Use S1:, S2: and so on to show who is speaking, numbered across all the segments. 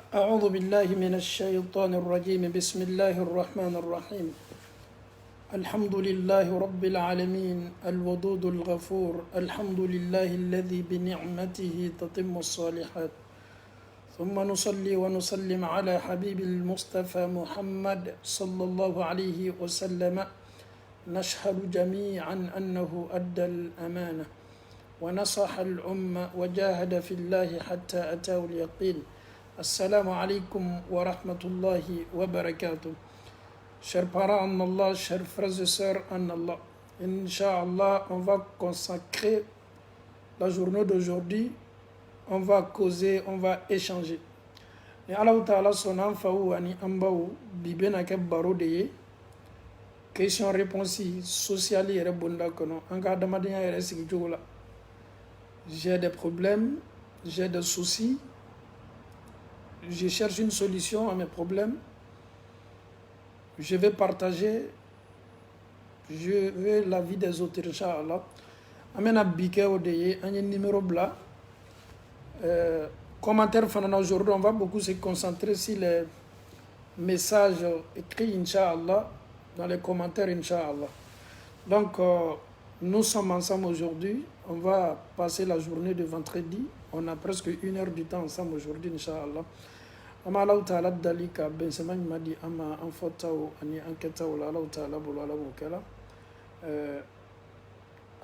S1: أعوذ بالله من الشيطان الرجيم بسم الله الرحمن الرحيم الحمد لله رب العالمين الودود الغفور الحمد لله الذي بنعمته تتم الصالحات ثم نصلي ونسلم على حبيب المصطفى محمد صلى الله عليه وسلم نشهد جميعا أنه أدى الأمانة ونصح الأمة وجاهد في الله حتى أتاه اليقين. Assalamu alaikum wa rahmatullahi wa barakatuh. Chers parents en Allah, chers frères et sœurs en Allah, Inch'Allah, on va consacrer la journée d'aujourd'hui, on va causer, on va échanger. Et Allah Ta'ala son enfant ani ambaou bibena ke baro de ye question-réponse sociale yere bonda kono anga damadenya yere sigi jogola. J'ai des problèmes, j'ai des soucis. Je cherche une solution à mes problèmes. Je vais partager. Je veux la vie des autres, Inch'Allah. Amena bike odeye, un numéro blanc. Commentaire fanana aujourd'hui, on va beaucoup se concentrer sur les messages écrits, Inch'Allah, dans les commentaires, Inch'Allah. Donc, nous sommes ensemble aujourd'hui. On va passer la journée de vendredi. On a presque 1 heure du temps ensemble aujourd'hui, Inch'Allah. Ama Allah Ta'ala dalika ben semani madi ama anfotao ani anketa wala Allah Ta'ala bolo ala mokela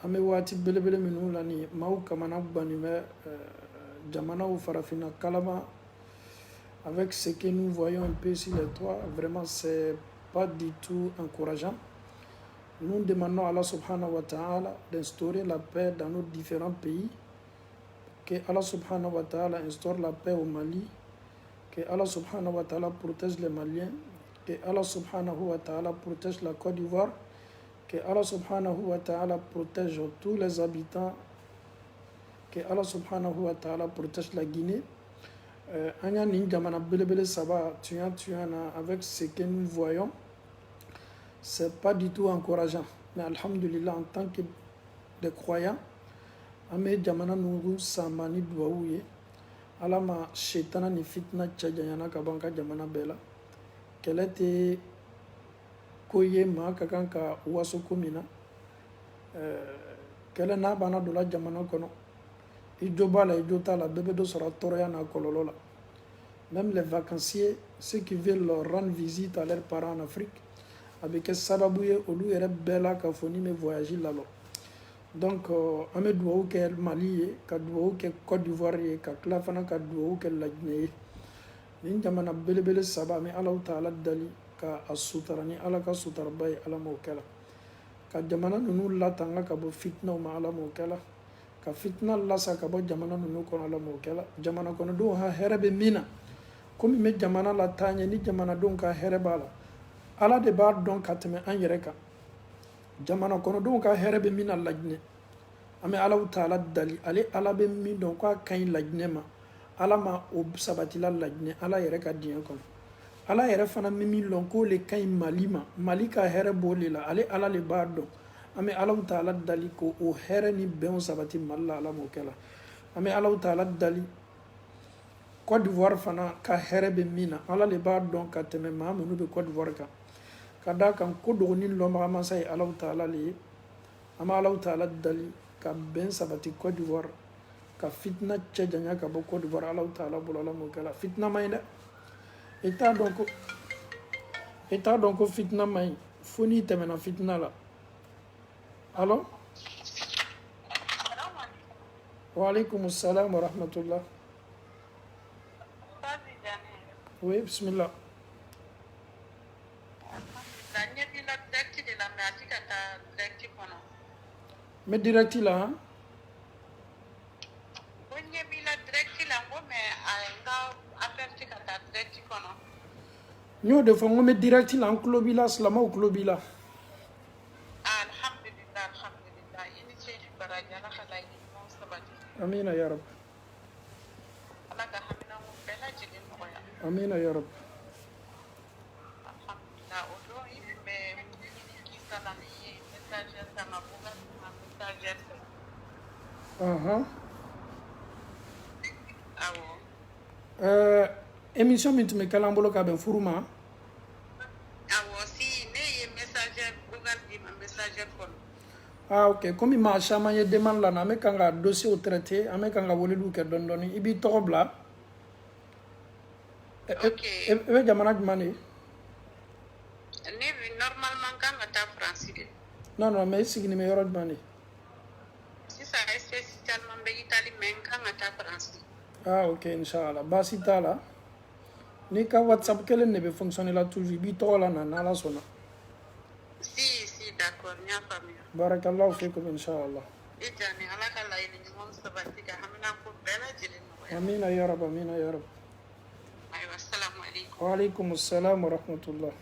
S1: ame wati belebele minu lani mau kamana banime jamana ou farafina kalama avec ce que nous voyons un peu sur les toits. Vraiment c'est pas du tout encourageant. Nous demandons à Allah Subhanahu wa Ta'ala d'instaurer la paix dans nos différents pays, que Allah Subhanahu wa Ta'ala instaure la paix au Mali, que Allah Subhanahu wa Ta'ala protège les Maliens, que Allah Subhanahu wa Ta'ala protège la Côte d'Ivoire, que Allah Subhanahu wa Ta'ala protège tous les habitants, que Allah Subhanahu wa Ta'ala protège la Guinée. Anya Ningamana Belebele Saba, avec ce que nous voyons, c'est pas du tout encourageant. Mais Alhamdulillah, en tant que des croyants, Ame Jamana Nuru Samani Douaouye, Alama Shetana ni fitna Tchadjayana Kabanka Jamana Bela, qu'elle était Koye Ma Kakanka Waso Komina, qu'elle n'a pas de la Jamana Kono, Idjobala Idjotala, bébé de Sora Toriana Kololola. Même les vacanciers, ceux qui veulent leur rendre visite à leurs parents en Afrique, avec Sababouye, Olu et Bela Kafoni, mais voyager là-bas. Donc, on me doit que le Mali, que le Côte d'Ivoire, que la Fana, que la Guinée. Nous avons belebele saba, mais Allah Ta'ala dali, ka asutarani, Allah ka sutarbay, Allah mokela. Ka jamana nunu la tanga ka bo fitna ma Allah mokela. Ka fitna la sa ka bo jamana nunu kon Allah mokela. Jamana kono do ha herebe mina. Comme me jamana la tanya ni jamana don ka herebala. Allah de bar don ka teme an yereka. Jamana kono don ka herebe mina lajne ame Allah Ta'ala dali ale ala be min don ko kan lajne ma ala ma o sabatila lajne ala yere ka diyan kono ala yere fana mimi lon ko le kan mali ka herebo le la ale ala le ba don ame Allah Ta'ala dali ko o here ni ben sabati malla ala mo kala ame Allah Ta'ala dali Côte d'Ivoire fana ka herebe mina ala le ba don ka teme ma munu be Côte d'Ivoire ka kada kan ko dogoni lomba masay Allah Ta'ala li ama Allah Ta'ala dali ka ben sabati Côte d'Ivoire ka fitna tchadjanya ka bo Côte d'Ivoire Allah Ta'ala bolala mo kala fitna mayda eta donc fitna may foni temena fitna la allo wa alaykum assalam wa rahmatullah. Oui, bismillah. Mais direct là, hein? Nous devons mettre direct là en clubila, slama ou clubila. Amina ya Rab. Amina ya Rab. émission min tun bɛ kɛla an bolo ka bɛn furu ma.
S2: Awɔ si ne ye messager bugan di ma messager kɔnɔ.
S1: Ah ok, comme maa caman ye demande la na an bɛ kan ka dossier traité an bɛ kan ka weleliw kɛ dɔɔni dɔɔni i b'i tɔgɔ bila.
S2: Ok.
S1: E bɛ jamana jumɛn de ye?
S2: Ne bi normalement kan ka taa France de.
S1: Non non mais i sigilen bɛ yɔrɔ jumɛn de?
S2: Sisan spécialement bɛ Italie mais n kan ka taa France.
S1: Ah ok inchallah baasi t'a la. N'i ka WhatsApp kelen de bɛ fonctionner la toujours i b'i tɔgɔ la na n'Ala sɔnna.
S2: Si d'accord n y'a faamuya.
S1: Barakallahu fikum inchallah.
S2: I jani Ala ka laɲini ɲumanw sabati ka hamina ko bɛɛ lajɛlen nɔgɔya.
S1: Amina ya rab, amina ya rab.
S2: Ayiwa salamu alaikum.
S1: Wa alaikum assalam wa rahmatullah.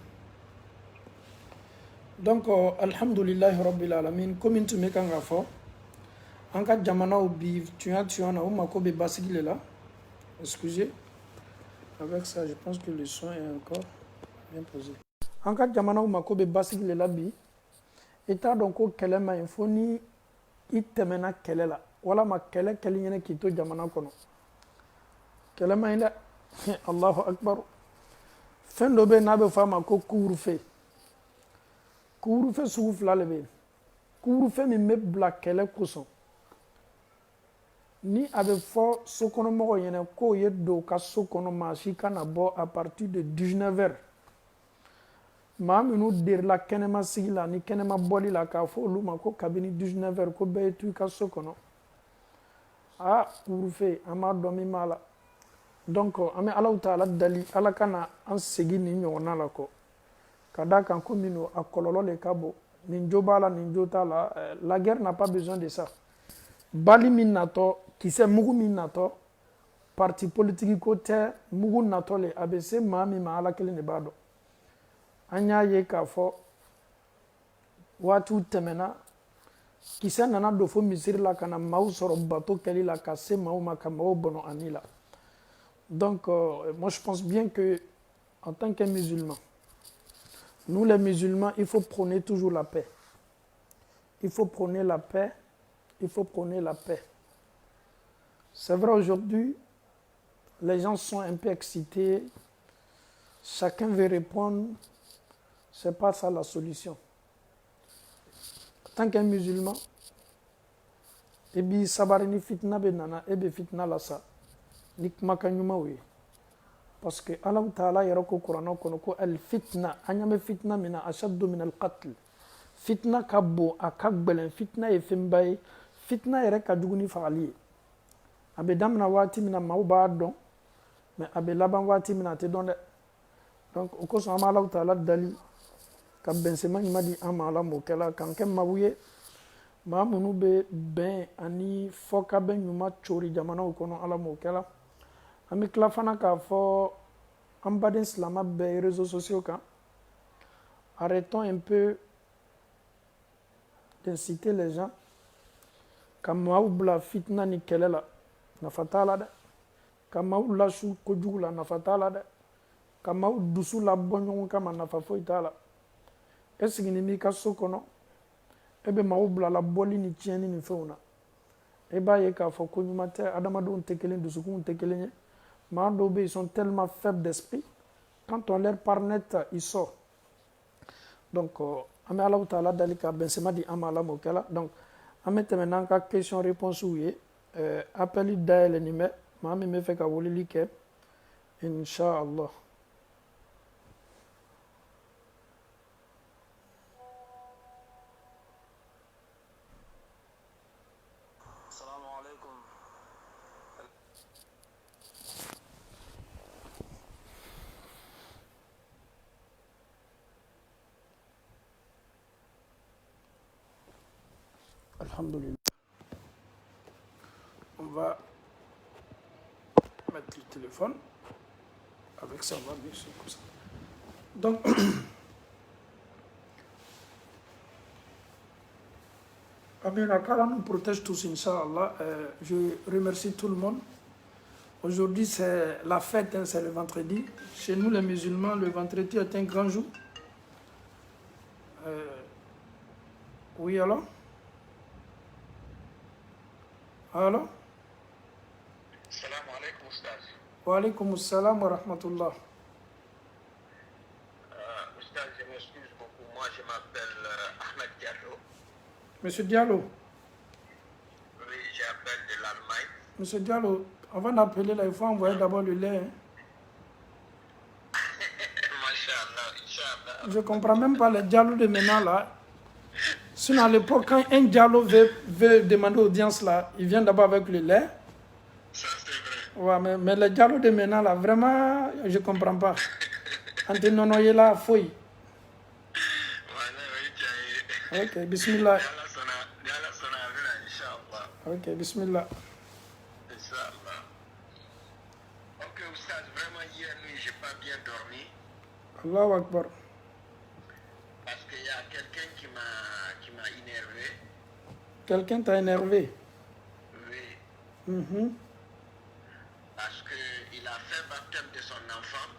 S1: Donc alhamdulillahi rabbil alamin comme tun bɛ kan ka fɔ an ka jamanaw bi tuya na u mako bɛ basigi de la. Excusez. Avec ça, je pense que le son est encore bien posé. En cas de jamanaw mako bɛ basigi de la bi i t'a dɔn ko kɛlɛ ma ɲi fo ni i tɛmɛna kɛlɛ la walama kɛlɛ kɛli ɲɛna k'i to jamana kɔnɔ kɛlɛ ma ɲi dɛ Allahu akbar fɛn dɔ bɛ yen n'a bɛ fɔ a ma ko couvre-feu couvre-feu sugu fila de bɛ yen couvre-feu min bɛ bila kɛlɛ kosɔn ni a bɛ fɔ sokɔnɔmɔgɔw ɲɛna k'o ye don ka so kɔnɔ maa si kana bɔ à partir de 19 heures maa minnu derila kɛnɛma sigi la ni kɛnɛma bɔli la k'a fɔ olu ma ko kabini 19 heures ko bɛɛ ye to i ka so kɔnɔ couvre-feu an b'a dɔn min b'a la donc an bɛ Alahu Taala dali Ala ka na an segin nin ɲɔgɔnna la kɔ ka d'a kan ko min don a kɔlɔlɔ de ka bon nin jo b'a la nin jo t'a la la guerre n'a pas besoin de ça bali min natɔ kisɛ mugu min natɔ parti politique ko tɛ mugu natɔ le a bɛ se maa min ma Ala kelen de b'a dɔn an y'a ye k'a fɔ waatiw tɛmɛna kisɛ nana don fo misiri la ka na maaw sɔrɔ bateau kɛli la ka se maaw ma ka maaw bɔnɔ ani la donc moi je pense bien que en tant que musulman nous les musulmans il faut prôner toujours la paix il faut prôner la paix il faut prôner la paix c'est vrai aujourd'hui les gens sont un peu excités chacun veut répondre c'est pas ça la solution. En tant qu'un musulman, et bi sabari ni fitna be nana e be fitna la sa ni kumakan ɲumanw ye parce que Alahu Taala yɛrɛ ko kuranɛ kɔnɔ ko al fitna an ɲa bɛ fitna min na ashaddu min al qatl fitna ka bon a ka gbɛlɛn fitna ye fɛnba ye fitna yɛrɛ ka jugu ni fagali ye a bɛ damina waati min na maaw b'a dɔn mais a bɛ laban waati min na a tɛ dɔn dɛ donc o kosɔn an bɛ Alahu Taala dali ka bɛnsɛma ɲuman di an ma Ala m'o kɛla k'an kɛ maaw ye maa minnu bɛ bɛn ani fɔkabɛn ɲuman cori jamanaw kɔnɔ Ala m'o kɛla an bɛ tila fana k'a fɔ an baden silama bɛɛ ye réseaux sociaux kan arrêtons un peu d'inciter les gens ka maaw bila fitna ni kɛlɛ la nafa t'a la dɛ ka maaw lasu kojugu la nafa t'a la dɛ ka maaw dusu labɔ ɲɔgɔn kama nafa foyi t'a la e sigini b'i ka so kɔnɔ e bɛ maaw bilala bɔli ni tiɲɛni ni fɛnw na e b'a ye k'a fɔ ko ɲuman tɛ adamadenw tɛ kelen dusukunw tɛ kelen ye maa dɔw bɛ yen ils sont tellement faibles d'esprit quand on leur parle net ils sortent donc an bɛ Alahu Taala dali ka bɛnsɛma di an ma Ala m'o kɛla donc an bɛ tɛmɛ n'an ka question réponse ye appel dayɛlɛnnen bɛ maa min bɛ fɛ ka weleli kɛ inchallah. Alhamdulillah. On va mettre le téléphone. Avec ça, on va bien sûr comme ça. Donc, Amina Kala nous protège tous, Inch'Allah. Je remercie tout le monde. Aujourd'hui, c'est la fête, hein, c'est le vendredi. Chez nous, les musulmans, le vendredi est un grand jour. Oui, alors? Alors?
S2: Salam alaikum, Ustaz.
S1: Wa alaykoum salam wa rahmatullah.
S3: Oustaz, je m'excuse beaucoup. Moi, je m'appelle Ahmed Diallo.
S1: Monsieur Diallo.
S3: Oui, j'appelle de l'Allemagne.
S1: Monsieur Diallo, avant d'appeler là, il faut envoyer d'abord le lait. Hein.
S3: Masha'Allah, Inch'Allah.
S1: Je ne comprends même pas les Diallo de maintenant là. Sinon, à l'époque, quand un Diallo veut demander audience là, il vient d'abord avec le lait.
S3: Ça, c'est vrai.
S1: Ouais, mais les Diallo de maintenant là, vraiment, je ne comprends pas. Ante nonoye là, fouille. Ok, bismillah. Ok, bismillah.
S3: Inch'Allah. Ok, Oustaz, vraiment hier nuit, j'ai pas bien dormi.
S1: Allahu Akbar.
S3: Parce qu'il y a quelqu'un qui m'a énervé.
S1: Quelqu'un t'a énervé?
S3: Oui. Parce qu'il a fait baptême de son enfant.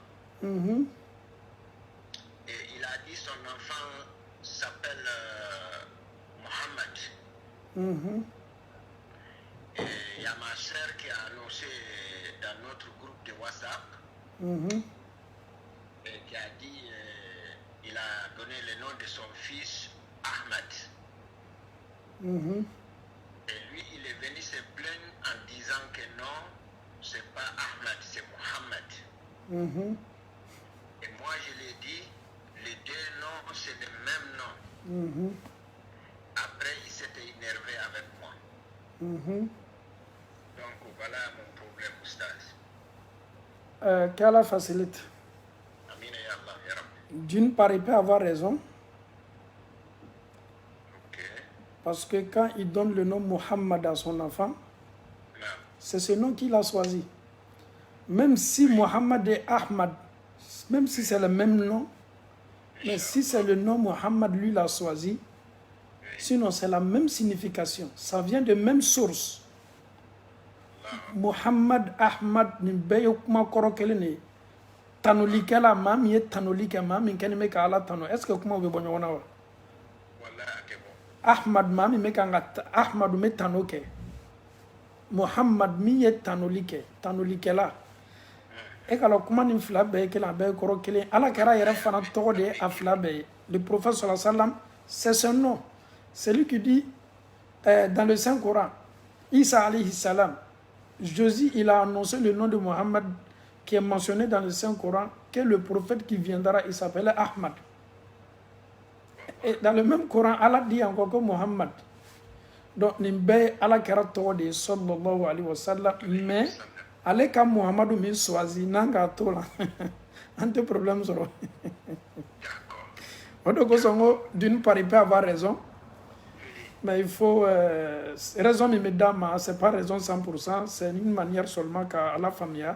S3: Et il a dit son enfant s'appelle Mohamed. Et il y a ma soeur qui a annoncé dans notre groupe de WhatsApp. Et qui a dit, il a donné le nom de son fils, Ahmed. Et lui, il est venu se plaindre en disant que non, c'est pas Ahmed, c'est Mohamed. Et moi, je lui ai dit, les deux noms, c'est le même nom. Après, il s'était énervé avec moi. Donc, voilà mon problème, Oustaz.
S1: Qu'Allah facilite.
S3: Amin ya Allah, ya Rabbi.
S1: D'une part, il peut avoir raison.
S3: Ok.
S1: Parce que quand il donne le nom Mohammed à son enfant,
S3: Non.
S1: c'est ce nom qu'il a choisi. Même si Mohammed et Ahmad, même si c'est le même nom, mais si c'est le nom Mohammed, lui l'a choisi, sinon c'est la même signification. Ça vient de même source. Mohammed, Ahmad, ni bɛɛ ye kuma kɔrɔ kelen de ye. Tanolikɛla, maa min ye tanoli kɛ, maa min kɛlen bɛ ka Ala tano. Est-ce que kumaw bɛ bɔ ɲɔgɔn na wa?
S3: Wallahi, a tɛ bɔ.
S1: Ahmad, maa min bɛ kan ka Ahmad bɛ tano kɛ. Mohammed min ye tanoli kɛ, tanolikɛla. E ka la kuma nin fila bɛɛ ye kelen, a bɛɛ ye kɔrɔ kelen. Ala kɛra yɛrɛ fana tɔgɔ de ye a fila bɛɛ ye. Le prophète sallallahu alayhi wa sallam, c'est son nom. Celui qui dit dans le Saint-Coran, Isa alayhi salam, Jésus, il a annoncé le nom de Mohammed qui est mentionné dans le Saint-Coran, que le prophète qui viendra, il s'appelait Ahmad. Et dans le même Coran, Allah dit encore que Mohammed. Donc, Nimbe, Allah kera tɔgɔ de sallallahu alayhi wa sallam, mais ale ka Muhammadu min choisi, nanga tola. Ante problème sɔrɔ. O de kosɔn ko d'une part, il peut avoir raison. Mais il faut... raison min bɛ d'a ma, c'est pas raison 100%, c'est une manière seulement qu'à la famille,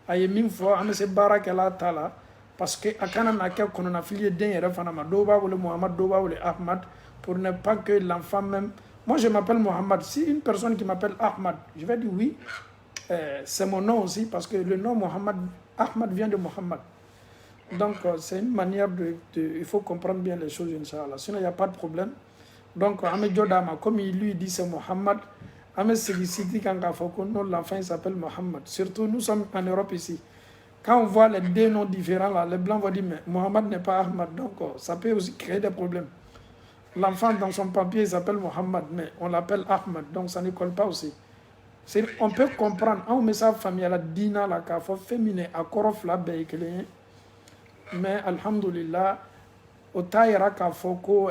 S1: a ye min fɔ, an bɛ se baara kɛla ta la, parce que a kana na kɛ kɔnɔnafili ye den yɛrɛ fana ma. Dɔw b'a wele Mohamed, dɔw b'a wele Ahmad, pour ne pas que l'enfant même... Moi, je m'appelle Mohamed. Si une personne qui m'appelle Ahmad, je vais dire oui, c'est mon nom aussi, parce que le nom Mohamed, Ahmad vient de Mohamed. Donc, c'est une manière il faut comprendre bien les choses, Inch'Allah. Sinon, il n'y a pas de problème. Donc, Ahmed Jodama, comme il lui dit c'est Mohamed, Ahmed Segicidi, quand l'enfant s'appelle Mohamed. Surtout, nous sommes en Europe ici. Quand on voit les deux noms différents, là, les blancs vont dire mais Mohamed n'est pas Ahmed. Donc, ça peut aussi créer des problèmes. L'enfant, dans son papier, il s'appelle Mohamed, mais on l'appelle Ahmed. Donc, ça ne colle pas aussi. On peut comprendre. On met sa famille à la dina, la kafo féminin, à korof la béikélé. Mais, alhamdulillah, au taïra kafo ko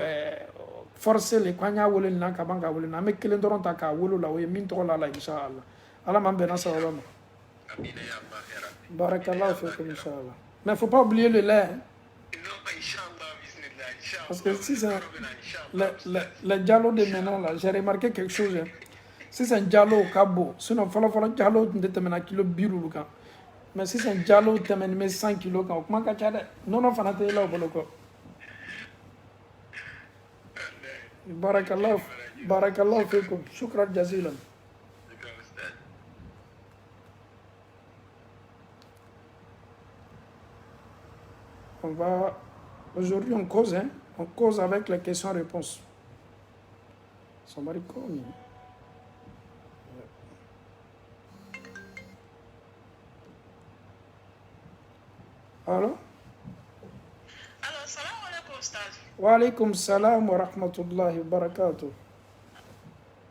S1: forcer les kwanya wole na kabanga wole na me kelen doron ta ka wolo la we min to la la inshallah ala man bena sa wala
S3: Amin ya Allah, ya Rabbi.
S1: barakallahu fikum inshallah. Mais faut pas oublier le lait.
S3: Non, Inch'Allah, bismillah, Inch'Allah.
S1: Parce que si c'est le diallo de maintenant là, j'ai remarqué quelque chose. Si c'est un diallo au cabo, sinon follow diallo de temena kilo biru kan. Mais si c'est un diallo temena me 100 kg kan, comment ka chade? Non fanate la au boloko. Barakallahu fikum. Shukran jazilan. On va... Aujourd'hui, on cause, hein? On cause avec les questions-réponses. Somebody call me. Allô?
S2: Allo, salam alaikum, Ustaz.
S1: Wa alaikum salam wa rahmatullahi wa barakatuh.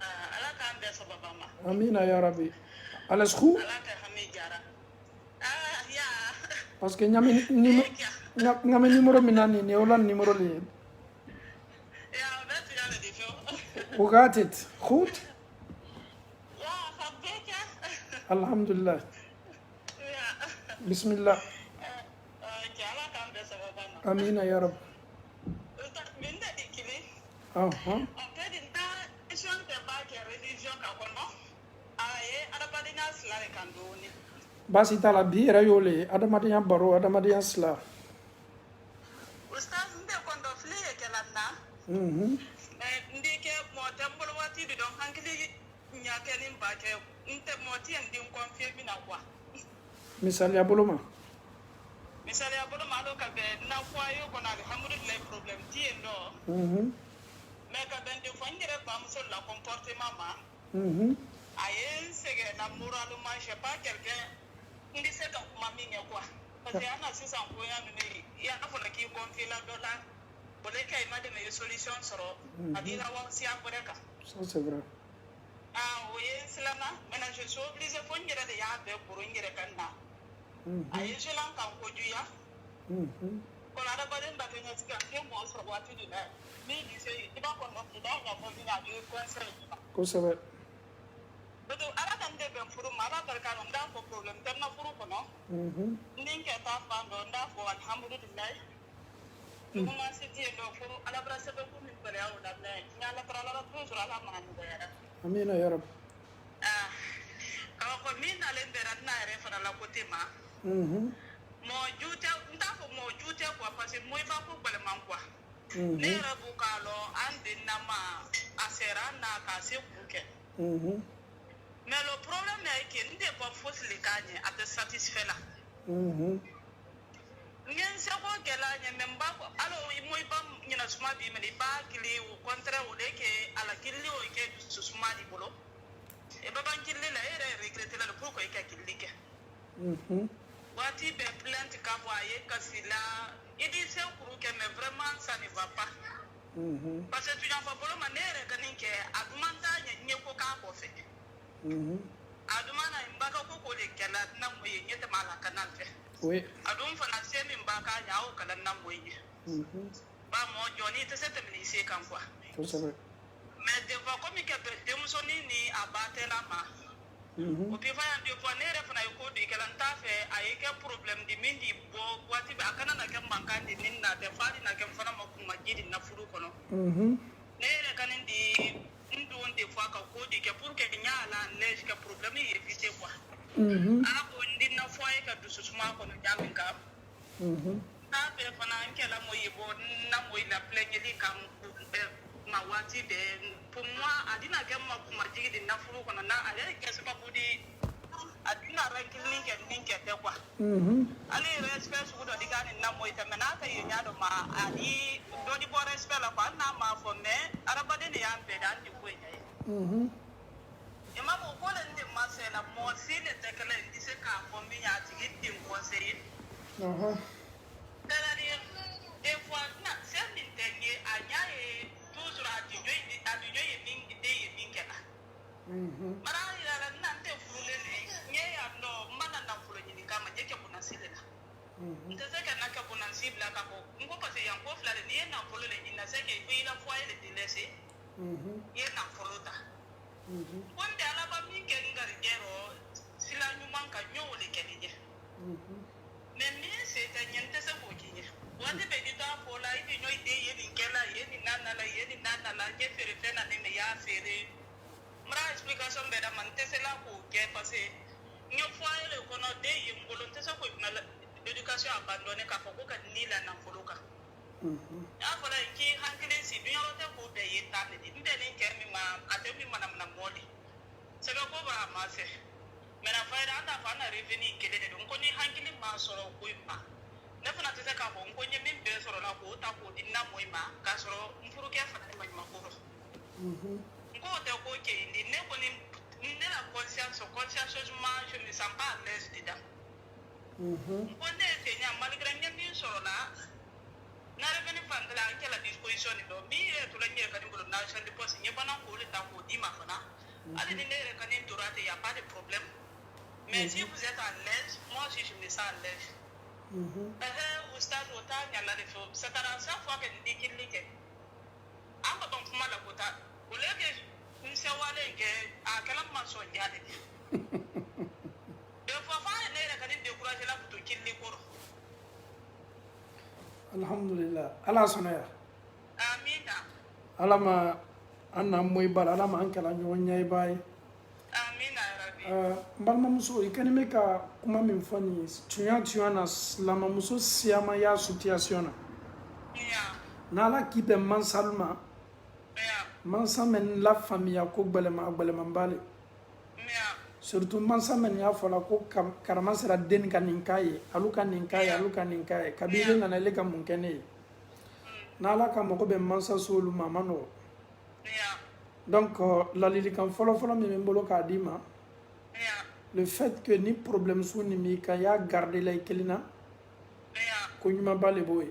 S2: Ala k'an bɛɛ sababa ma.
S1: Amina ya rabbi. Alasku?
S2: Ala ka hami jara. Ya.
S1: Parce que ñami numéro minani ni wala numéro li.
S2: Ya, bɛɛ tigɛ le de fɛ.
S1: Ugatit. Khut?
S2: Ya, ka bɛɛ kɛ.
S1: Alhamdulillah.
S2: Ya.
S1: Bismillah.
S2: Ala k'an bɛɛ sababa ma.
S1: Amina ya rabbi.
S2: Ustaz, min da di kili.
S1: Aha.
S2: En fait, nta isɔn tɛ ba kɛ religion ka kɔnɔ. A ye adamadenya sila de kan dɔɔni.
S1: Basi tala bi yɛrɛ y'o le adamadenya baro adamadenya sila.
S2: Ustaz, n tɛ kɔntɔ fili ye kɛla n na.
S1: Mhm.
S2: N di kɛ mɔgɔ tɛ n bolo waati de dɔn hankili ɲa kɛ ni ba kɛ n tɛ mɔgɔ ti yen den kɔnfiye min na kuwa.
S1: Misaliya bolo ma.
S2: Misaliya bolo ma alo ka bɛn na foyer kɔnɔ alhamdulilayi problème ti yen dɔ.
S1: Mhm.
S2: Mais ka bɛn de fɔ n yɛrɛ bamuso la comportement ma.
S1: Mhm.
S2: A ye n sɛgɛn na moralement je sais pas quelqu'un n bɛ se ka kuma min kɛ quoi. Parce que an na sisan koya ninnu ye i y'a fɔ k'i confier la dɔ la. O le ka i ma dɛmɛ i ye solution sɔrɔ. A b'i la wasiya wɛrɛ kan.
S1: Ça c'est vrai.
S2: O ye n silamɛ maintenant je suis obligé fo n yɛrɛ de y'a bɛɛ koro n yɛrɛ ka na. A ye silan kan kojuguya. Kono adamaden ba kɛ ɲɛsigi a tɛ mɔgɔ sɔrɔ waati de la min bɛ se i b'a kɔnɔ i b'a ɲɛfɔ min na a bɛ conseil di ma.
S1: Kosɛbɛ.
S2: Parce que ala ka n tɛ bɛn furu ma ala barika la n t'a fɔ problème tɛ n ka furu kɔnɔ. Ni n kɛ ta fan dɔ n t'a fɔ alhamdulilayi. Kuma se tɛ yen nɔ furu ala bara sɛbɛn ko min gɛlɛya o la mais n ala taara ala toujours ala ma nɔgɔya.
S1: Amina ya rabbi.
S2: K'a fɔ min nalen bɛra n n'a yɛrɛ fana la côté ma. Mɔgɔ ju tɛ n t'a fɔ mɔgɔ ju tɛ quoi parce que mɔgɔ i b'a fɔ gɛlɛman quoi. Ne yɛrɛ b'u k'a lɔn an den na ma a sera an na k'a se k'u kɛ. Mais le problème est que n tɛ bɔ fosi le k'a ɲɛ a tɛ satisfait la. N ye n seko gɛlɛya ɲɛ mais n b'a fɔ alors mɔgɔ i ba ɲinɛ suma b'i minɛ i b'a kili au contraire o de kɛ ala kirili o kɛ dusu suma de bolo. E bɛ ban kirili la e yɛrɛ regretter la pourquoi i ka kirili kɛ. Waati bɛɛ plainte ka bɔ a ye kasi la i di se kuru kɛ mais vraiment ça ne va pas. Parce que tuɲanfɔ bolo ma ne yɛrɛ ka nin kɛ a duman t'a ɲɛ n ye ko k'a kɔfɛ. A duman na n ba ka ko de kɛla na mɔ ye ɲɛ tɛmɛ a la kanal fɛ. A dun fana se min ba k'a ɲɛ a y'o kalan na mɔ ye. Ba mɔ jɔn i tɛ se tɛmɛ i se kan quoi. Mais des fois comme i kɛ denmusonin ni a ba tɛla ma. O bi fa yan des fois ne yɛrɛ fana ye ko de kɛla n t'a fɛ a ye kɛ problème di min di bɔ waati bɛɛ a kana na kɛ mankan di nin na tɛ f'a de na kɛ fana ma kuma ji di na furu kɔnɔ. Ne yɛrɛ ka nin di n don des fois ka ko de kɛ pour que n y'a la n laisse ka problème ye éviter quoi. Ala ko n di na fɔ a ye ka dusu suma kɔnɔ ja min kan. N'a fɛ fana n kɛla mɔ ye bɔ na mɔ la plaigneli kan ma waati bɛɛ pour moi a dina kɛ ma kuma jigi di na furu kɔnɔ na a yɛrɛ kɛ sababu di a dina rankili kɛ min kɛ tɛ quoi. Ale ye respect sugu dɔ di k'a ni na mɔ tɛ mais n'a tɛ yen ɲa dɔ ma a di dɔ di bɔ respect la quoi hali n'a m'a fɔ mais adamaden de y'an bɛɛ de an tɛ ko in ye. I m'a fɔ ko le n tɛ masɛ la mɔgɔ si de tɛ kɛlɛ n tɛ se k'a fɔ min ye a tigi tɛ n conseiller. C'est-à-dire des fois na fɛn min tɛ n ye a ɲa ye toujours a diɲɛ ye min den ye min kɛla. Bara yira la n tɛ furulen de n ye yan nɔ n ma na nafolo ɲini kama n ye kɛ bunasi de la. N tɛ se ka na kɛ bunasi bila k'a fɔ n ko parce que yan ko fila de n'i ye nafolo de ɲini na c'est que il faut i la foyer de délaisser i ye nafolo ta. Ko n tɛ alaba min kɛ n garijɛ rɔ sila ɲuman kan n y'o de kɛ nin ye. Mais min se tɛ n ye n tɛ se k'o k'i ye. Waati bɛɛ i bɛ taa fɔ la i bɛ ɲɔ i den ye nin kɛla ye nin n'a nana ye nin n'a nana n ye feere fɛn na ne mɛ i y'a feere. N b'a explication bɛɛ d'a ma n tɛ se la k'o kɛ parce que n ye foyer de kɔnɔ den ye n bolo n tɛ se k'o fana éducation abandonné k'a fɔ ko ka ni la nafolo kan. N'a fɔra k'i hankili si dunyɔrɔ tɛ k'o bɛɛ ye tan de n tɛ nin kɛ min ma a tɛ min manamana mɔli sɛbɛn ko b'a ma fɛ mais na fa yɛrɛ an t'a fɔ an na revenu kelen de don n ko ni hankili ma sɔrɔ ko in ma ne fana tɛ se k'a fɔ n ko n ye min bɛɛ sɔrɔ la k'o ta k'o di n na mɔ in ma k'a sɔrɔ n furukɛ fana ne ma ɲuman ko rɔ n k'o tɛ ko kɛ yen de ne kɔni ne la conscienceusement je me sens pas à l'aise dedans n ko ne ye ten ɲa malgré solo là na revenu fandla anche la disposizione do mi to la nyere kan ngolo na chande poste nye bana ko le ta ko di ma fana allez ne nere kan durate y a pas de problème mais si vous êtes à l'aise moi aussi je me sens à l'aise oustaz ota nyala de fo satara sa fois que ndi kilike amba bon kuma la kota o le ke nse wale ke a kala ma so nyade de fois fa nere kan décourager la to killi ko
S1: alhamdulillah ala sonaya
S2: amina
S1: ala ma anna moy bal ala ma ankala nyonya bay
S2: amina rabbi
S1: balma muso ikani me ka kuma min fani tuya na slama muso siama ya situation na la kibe mansalma mansa men la famille ko belema mbale surtout mansa men ya fola ko karama sera den kaninkaye aluka ninkaye kabile na le kam munkene na la kam ko be mansa solu mamano donc la lili kan folo mi mbolo ka dima le fait que ni problème sou ni mi ka ya garder la kelina ko nyuma bale boy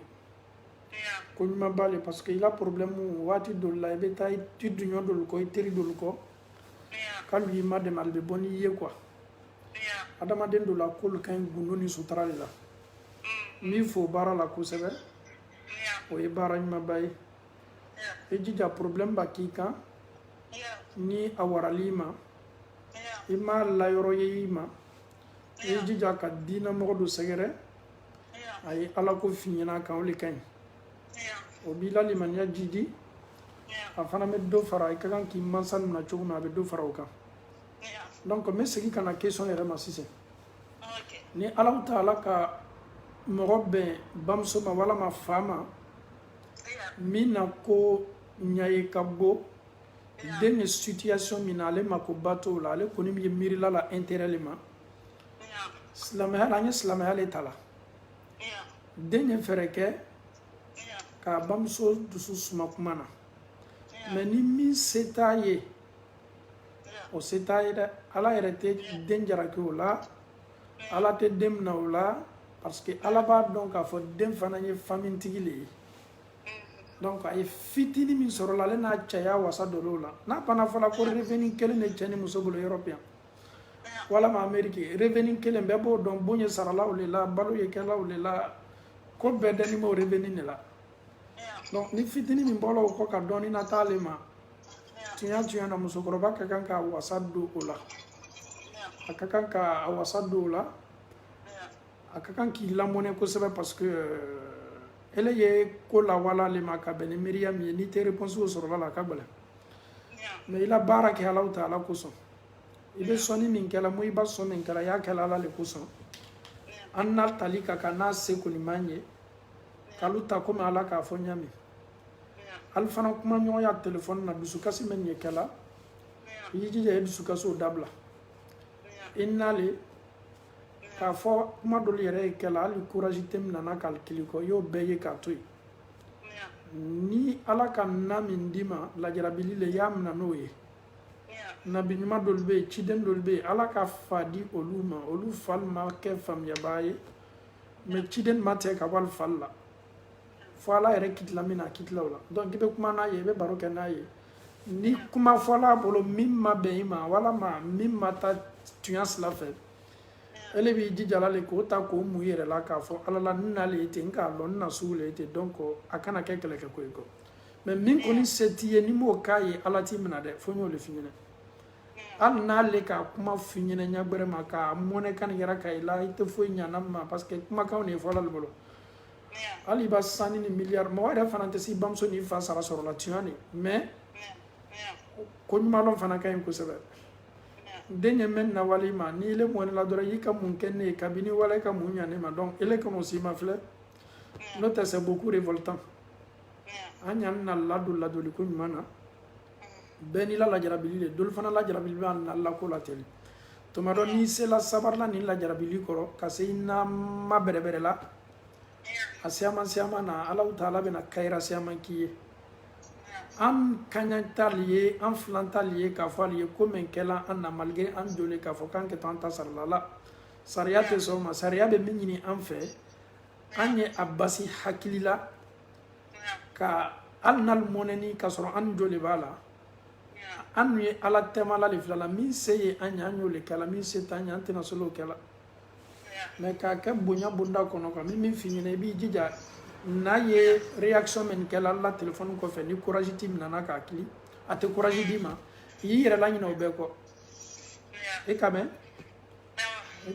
S1: ko nyuma bale parce que il a problème wati do la be tay tuddu nyodol ko teri dol ko kan lui ma demal be boni ye quoi adama den do la kol kan gundoni sutrale la mi fo bara la ko sebe o e bara nyuma bay e jija problème ba kika ni awaralima ima la yoro yima e jija ka dina modo segere ay ala ko finyana kan oli kan o bila liman ya jidi afana me do fara ay kan ki mansan na chugna be do fara o kan donc mais ce qui kana question est vraiment si ni ala taala ka mogobe bamso ma wala ma fama mina ko nyaye kabbo den situation minale mako bato la le koni mi mirila la intérêt ma islamaya le tala den fereke ka bamso dusu suma kumana mais ni mi setaye o setaye da ala erete den jarake ola ala te dem na ola parce que ala ba donc a fo den fana ye famille tigile donc ay fitini min soro la na chaya wasa dolola na pana fola ko revenu kele ne chani musobolo européen wala ma amerique revenu kele mbebo don bonye sarala o la balo ye kala o la ko bedani mo revenu ne la donc ni fitini min bolo ko ka doni na talema tiya na musokoro ba ka kan ka wasa do ola akakan ka wasa do ola akakan ki lamone ko sebe parce que elle est ko la wala le makabene Miriam ni te réponse au sur la kabala mais il a baraka Allah taala kuso ibe soni min kala muy ba so min kala ya kala la le kuso annal talika kana se ko ni manye kaluta ko ala ka fo nyami al fana kuma nyo ya téléphone na dusu kasi men ye kala yiji je dusu kaso dabla innali ka fo kuma dol yere kala ali courage tem nana calcul ko yo beye ka toy ni ala kan na min dima la jarabili le yam na noye nabi nyuma dol be ci den dol be ala ka fadi oluma olu fal ma ke fam ya baye me ci den mate ka wal falla fo ala yere kitla mina kitla wala donc be kuma na ye be baro ken na ye ni kuma fola bolo mimma be ima wala ma mimma ta tuas la fait ele bi jijala le ko ta ko mu yere la ka fo ala la nna le te nka lo nna su le te donc akana ke kele ke ko mais min ko ni setiye ni mo kai ala ti mina de fo mo le finine al na le ka kuma finine nya gbere ma ka mone kan yara kai la ite fo nya na ma parce que kuma ka on fo la bolo ali ba sani ni milliard mo wada fantasy bamso ni fa sara soro la tiani mais ko nyuma lon fana kay ko sebe denye men na walima ni le mo la dora yika mun kenne kabini wala ka mun nyane ma donc ele ko si ma fle note c'est beaucoup révoltant anyan na ladu ko mana beni la jarabili le dol fana la jarabili ban la ko la teli to ma do ni c'est la sabar la ni la jarabili ko ka se ina ma bere la asiama na Allah taala bena kaira siama kiye an kanyantaliye an flantaliye ka faliye comme kela an na malgré an jole ka fo kan ke tanta sarlala sariya te so ma sariya be minni an fe anye abasi hakilila ka annal moneni kasoro an jole bala anu ye ala temala le filala min seye anya anyo le kala min se tanya antena solo kala mais ka ke bonya bunda kono ka min finyene bi jija na ye reaction men kala la telephone ko fe ni courage tim nana ka kili ate courage di ma yi yere la nyina obe ko e kame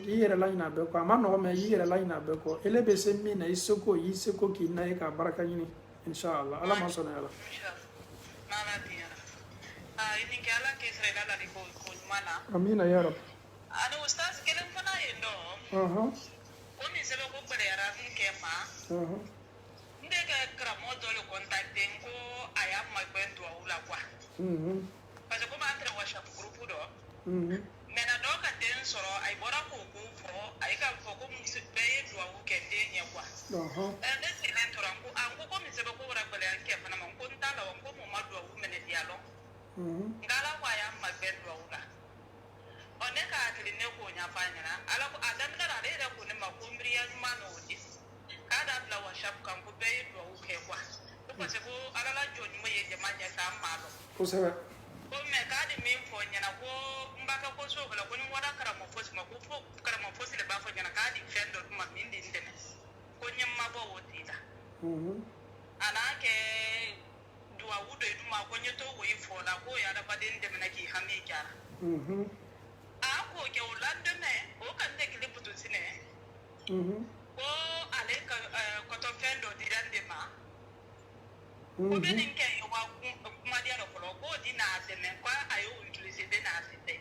S1: yi yere la nyina be ko ama no me yi yere la nyina be ko ele be se mi na isoko yi seko ki na e ka baraka nyini inshallah ala ma sona ala
S2: ini kala ke srela la ko mana
S1: amina ya rab
S2: ani ustaz kelen fana yendo ko mi sebe ko bere ara nke ma ndeka kramo dole contacte ko aya ma kwento ula kwa parce que ma entre WhatsApp group do mena do ka den soro ay bora ko ko fo ay ka fo ko mi se be do wu ke den ya kwa ne se len toran ko an ko mi sebe ko bora bere nke fana man ko ndala won ko mo ma do wu mene dialo ngala kwa ya ma kwento ula one ka atili ne ko nya fanyana ala ko adam na re re ko ne ma ko mbriya ma no di kada bla WhatsApp kan ko be do wu ke kwa ko se ko ala la joni mo ye jama nya ta ma do
S1: ko se ba
S2: ko me ka di min fo nyana ko mbaka ko so bla ko ni wada kara mo fosi ma ko fo kara mo fosi le ba fo nyana ka di fendo ma min di ndene ko nyam ma bo woti da ana ke duwa wudo e duma ko nyeto wo ifo la ko ya da badin de na ki hame kyara a ko ke ulande me o kan de clip to sine ko ale ka ko to fendo di rande ma ko benin ke wa kuma dia ro ko di na de me ko ayo utiliser de na site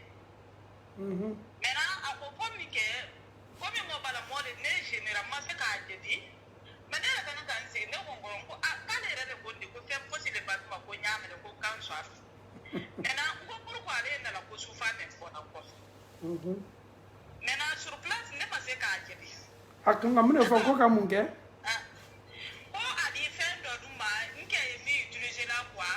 S2: mena a ko mi ke ko mi mo bala mo de ne généralement se ka jadi mena kan kan se ne ko ko ka le re ko di ko fe possible ba ma ko nya me ko kan so mena ko ko ale na la ko su fa me ko na ko mena sur place ne pas se ka jadi
S1: akanga mune fa ko ka munke
S2: ko adi fendo duma nke mi utiliser la quoi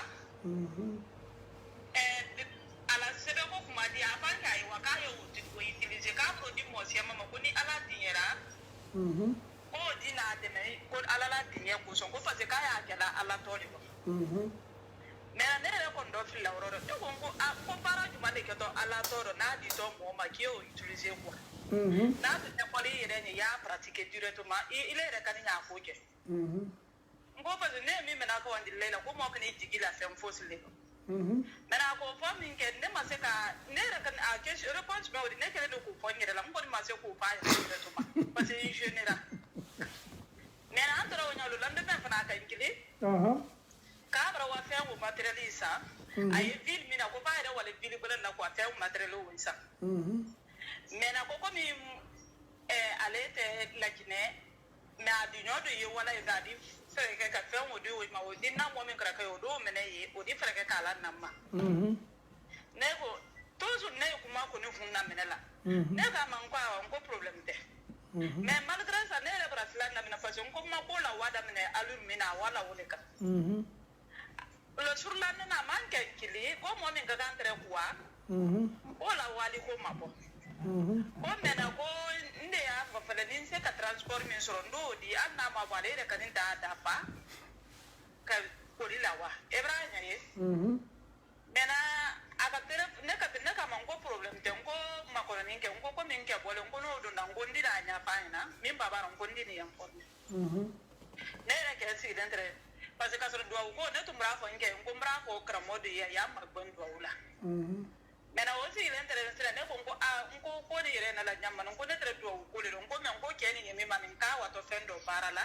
S2: ala sebe ko kuma di afanga yi waka yo utiliser ka produit mo si mama ko ni ala dinyera ko dina de me ko ala la dinye ko so ko fa se ka ya kala ala tole ko me ne re ko ndo fil la woro to ko ko para juma de ke to ala toro na di to mo ma ki o utiliser ko na de ko ri re ni ya pratiquer directement il est kan nya ko ke ngo fa ne mi me na ko andi lela ko mo kan itigila fem fosile mena ko fo min ke ne ma se ka ne re kan a ke réponse me odi ne ke le ko fo nyere la ngo ma se ko fa ya directement parce que en général mena antoro wonyo lande ben fana ka ngili kabra wa fe wo materialisa ay ville mina ko fa ida wala ville belen na ko fe wo material wo isa mena ko mi alete lakine me adinyo do ye wala e gadi fere ke ka fe wo do ma wo dinna mo min kra ka yo do mena ye o di fere ke kala namma ne ko toujours ne ko ma ko ne funna menela ne ga man ko problem te mais malgré ça ne le brasla na mina façon ko ma ko la wada mena alur mina wala wole ka lo sur la na man ke kili ko mo min ga gantre kwa wala wali ko ma bo ko mena ko nde ya fa fele nin se ka transport min so ndo di anna ma ba de ka nin da pa ka ko dilawa ebranya ye mena aga tere ne ka man ko problem te ko ma ko nin ke ko min ke bole ko no do na ngondi da nya pa na min baba ron ngondi ni yam ko ne re ke si dentre parce que sur doa ko ne tumra fo nge ko mra ko kramo de ya ma bon doa ula mena osi lentere ne ko ko ni re na la nyamba ko ne tre doa ko le ko men ko ke ni mi man ka wa to fendo parala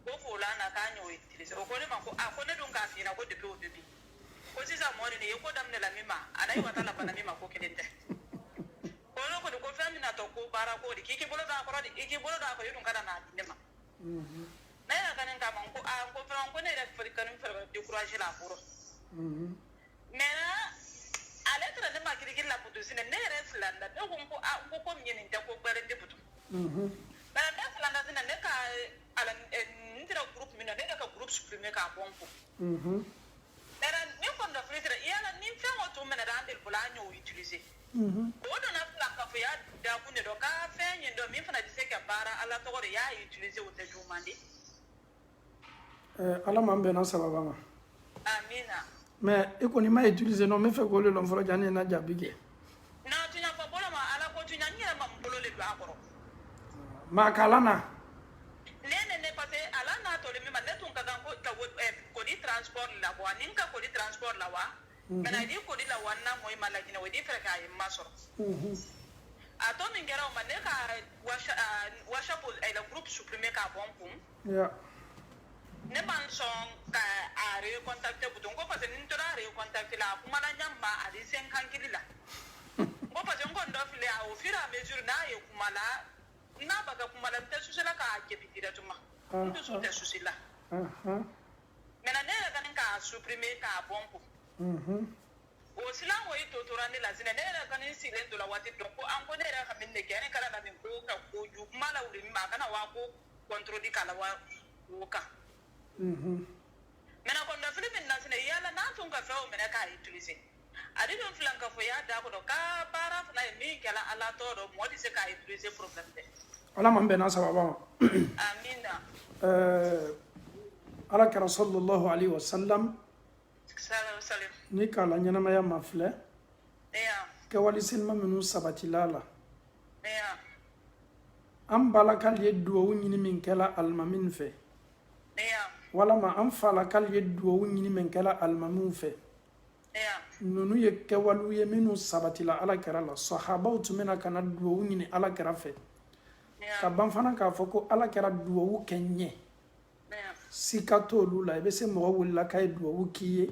S2: ko fula na ka nyo itilize ko ne ma ko ko ne dun ka fi na ko de ko de bi ko si sa mo ni ko dam ne la mima anai wa tala bana mima ko kelente ko no ko fami na to ko bara ko di kiki bolo da ko di kiki bolo da ko yun kada na ne ma na ya kanin ka man ko ko fran ko ne da african fer de courage la puro mena aletra ne ma kirigin la putu sine ne reslanda de ko ko myen nte ko gbere de putu ba da slanda sine ne ka ala ndira group mina ne ka group supprimer ka bonko era ni ko da fritre yala ni fe o to mena da andel bulanyo utiliser o do na fla ka fuya da kunne do ka fenye do mi fana dise ka bara ala to gore ya utiliser o te jumandi
S1: ala man bena sababa ma
S2: amina
S1: mais e ko ni ma utiliser no me fe ko le lon folo jani na jabige
S2: na tunya fa bolo ma ala ko tunya nyira ma bolo le do akoro
S1: ma kalana
S2: ne parce ala na to le mi ma le tun ka ko di transport la ko aninka ko di transport la wa mena di ko di la wanna moy mala gina wedi fere ka yimma soro ato min gera o manne ka washa pol ay la groupe supprimer ka bompum
S1: ya
S2: ne ban son ka are contacter bouton ko parce ni to are contacter la kuma na nyamba ali 50 kilila ko parce ngo ndo file a au fur et à mesure na ye kuma la na baga kuma la te susela ka kepitira tuma ndo so te susila mena ne ka supprimer ka bompum o sila wo ito torani la zina ne ra kanin silen to la wati to ko an ko ne ra ka minne ke ne kala na min ko ka ko ju mala uri ma kana wa ko control kala wa ko ka mena ko na filmin na zina yala na tun ka fa o mena ka utiliser adi don flan ka fo ya da ko ka para na mi kala ala to do modi se ka utiliser problem de
S1: ala man bena sababa
S2: amina
S1: ala ka sallallahu alaihi wasallam
S2: salam
S1: ni kala ɲɛnamaya ma filɛ kɛwale selima minnu sabatila la an balakali ye duwawu ɲini min kɛla alimamin fɛ walama an falakali ye duwawu ɲini min kɛla alimamin fɛ nunu ye kɛwaliw ye minnu sabatila ala kɛra la sahabaw tun bɛna ka na duwawu ɲini ala kɛra fɛ ka ban fana k'a fɔ ko ala kɛra duwawu kɛ ɲɛ sika t'olu la i bɛ se mɔgɔ wulila k'a ye duwawu k'i ye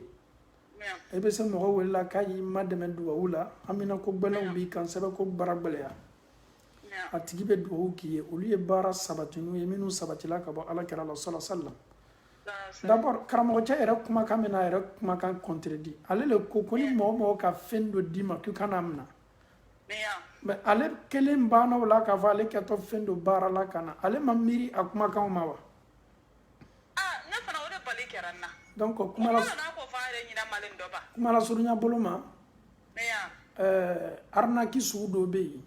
S1: e bɛ se mɔgɔ wulila k'a y'i ma dɛmɛ duwawu la an bɛna ko gbɛlɛnw b'i kan sɛbɛ ko bara gbɛlɛya a tigi bɛ duwawu k'i ye olu ye baara sabatinu ye minnu sabatila ka bɔ ala kɛra la sala sallam d'abord karamɔgɔcɛ yɛrɛ kumakan bɛna a yɛrɛ kumakan contredit ale le ko ni mɔgɔ mɔgɔ ka fɛn dɔ d'i ma k'i kana minɛ mais ale kelen banna o la k'a fɔ ale kɛtɔ fɛn dɔ baara la ka na ale ma miiri a kumakanw ma wa donc kuma la surunya bolo ma arnaki sugu dɔ bɛ yen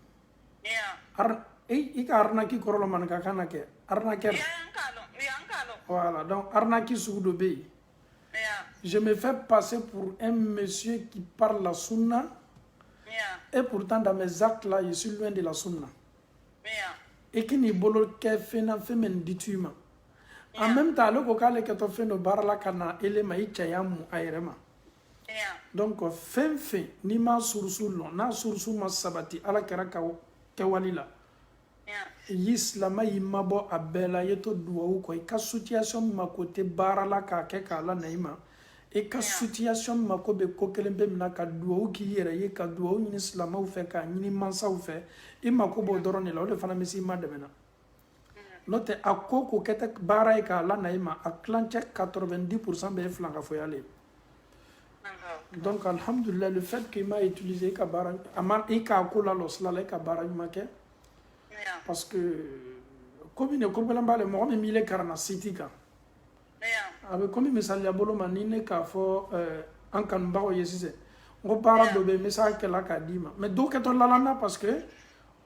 S1: i ka arnaki kɔrɔlɔ maninka kan na kɛ arnaqueur voilà donc arnaki sugu dɔ bɛ yen je me fais passer pour un monsieur qui parle la sunna et pourtant dans mes actes là je suis loin de la sunna et qui n'i bolo kɛ fɛn na fɛn min di tu ma en même temps ale ko k'ale kɛtɔ fɛn dɔ baara la ka na ele ma i cɛya mu a yɛrɛ ma donc fɛn fɛn n'i ma surusu lɔn n'a surusu ma sabati ala kɛra ka kɛwale la yi silama y'i mabɔ a bɛɛ la i ye to duwawu kɔ i ka situation mako tɛ baara la k'a kɛ k'a la na i ma i ka situation mako bɛ ko kelen bɛ min na ka duwawu k'i yɛrɛ ye ka duwawu ɲini silamaw fɛ k'a ɲini mansaw fɛ i mako b'o dɔrɔn de la o de fana bɛ se i ma dɛmɛ na n'o tɛ a ko ko kɛ tɛ baara ye k'a la na i ma a tilancɛ 90% bɛ ye filankafoya le donc alhamdulillah le fait que i m'a utilisé i ka baara i k'a ko la lɔsila la i ka baara ɲuman kɛ parce que komi ne ko gɛlɛn b'ale mɔgɔ min b'i le karana siti kan a bɛ komi misaliya bolo ma ni ne k'a fɔ an kanubagaw ye sisan n ko baara dɔ bɛ yen n bɛ se a kɛla k'a d'i ma mais dɔw kɛtɔ lalanna parce que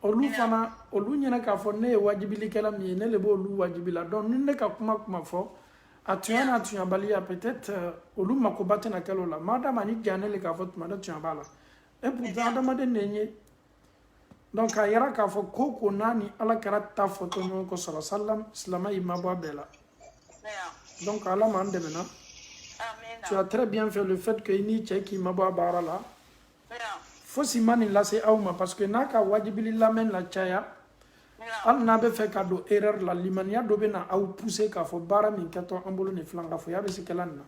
S1: olu fana olu ɲɛna k'a fɔ ne ye wajibilikɛla min ye ne le b'olu wajibila donc ni ne ka kuma fɔ a tunya n'a tunyabaliya peut-être olu makoba tɛna kɛla o la madame ani diya ne le k'a fɔ tuma dɔ tunya b'a la et pourtant adamaden de ye donc a yɛrɛ k'a fɔ ko n'a ni ala kɛra ta fɔtɔ ɲɔgɔn kɔ sɔrɔ salam silama y'i mabɔ a bɛɛ la donc ala m'an dɛmɛna tu as très bien fait le fait que i n'i cɛ k'i mabɔ a baara la fosi ma nin lase aw ma parce que n'a ka wajibili lamɛn la caya hali n'a bɛ fɛ ka don erreur la limaniya dɔ bɛ na aw pousser k'a fɔ baara min kɛtɔ an bolo nin filankafoya bɛ se kɛla nin na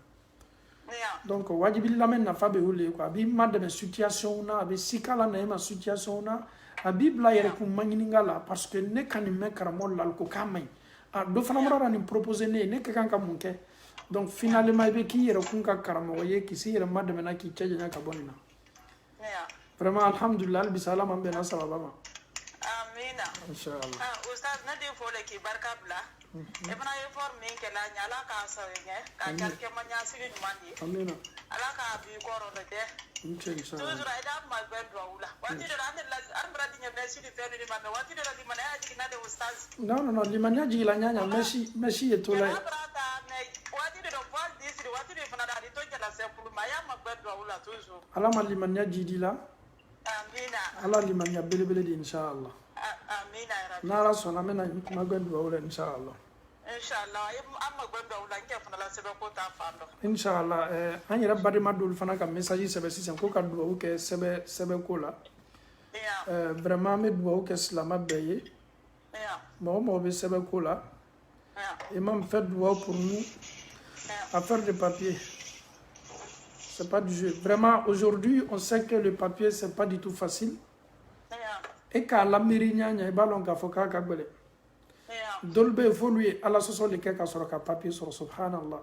S1: donc wajibili lamɛn nafa bɛ o le quoi a b'i ma dɛmɛ situation na a bɛ sika la na e ma situation na a b'i bila yɛrɛ kun ma ɲininka la parce que ne ka nin mɛn karamɔgɔ la ko k'a man ɲi a dɔ fana bɔra nin proposer ne ye ne ka kan ka mun kɛ donc finalement i bɛ k'i yɛrɛ kun ka karamɔgɔ ye k'i si yɛrɛ ma dɛmɛna k'i cɛ janya ka bɔ nin na vraiment alhamdulillah hali bisa ala man bɛnna sababa ma Inch'Allah.
S2: Oustaz na de fole ki barka bla. E fana ye forme ke la nyala ka sa nge ka kalke manya sigi mandi.
S1: Amina.
S2: Ala ka bi koro de de.
S1: Inch'Allah.
S2: Toujours ida ma ben do wula. Wati de ande la arbra di nyame sidi fe ni ma wati de di mana aji na de Oustaz.
S1: Non, limania ji la nyanya meshi etola.
S2: Wati de voile disi wati de fana da di to jala simple ma ya ma ben do wula toujours.
S1: Ala ma limania ji di la.
S2: Amina.
S1: Ala limania belebele di Inch'Allah.
S2: Amina ya rabbi.
S1: Nara sona mena magwendu wala Inch'Allah.
S2: Inshallah amma gwendo wala nke fana la sebe ko ta fando.
S1: Inch'Allah an yɛrɛ badema dɔw fana ka message sɛbɛ sisan ko ka duwawu kɛ sɛbɛ ko la. Vraiment an bɛ duwawu kɛ silama bɛɛ ye. Mɔgɔ mɔgɔ bɛ sɛbɛ ko la. Imam fait duwawu pour nous à faire des papiers. C'est pas du jeu. Vraiment aujourd'hui on sait que le papier c'est pas du tout facile. Et k'a lamiri ɲaɲa i b'a lɔn k'a fɔ k'a ka gɛlɛn. Dɔw bɛ yen f'olu ye ala sɔsɔ de kɛ ka sɔrɔ ka papier sɔrɔ subhanallah.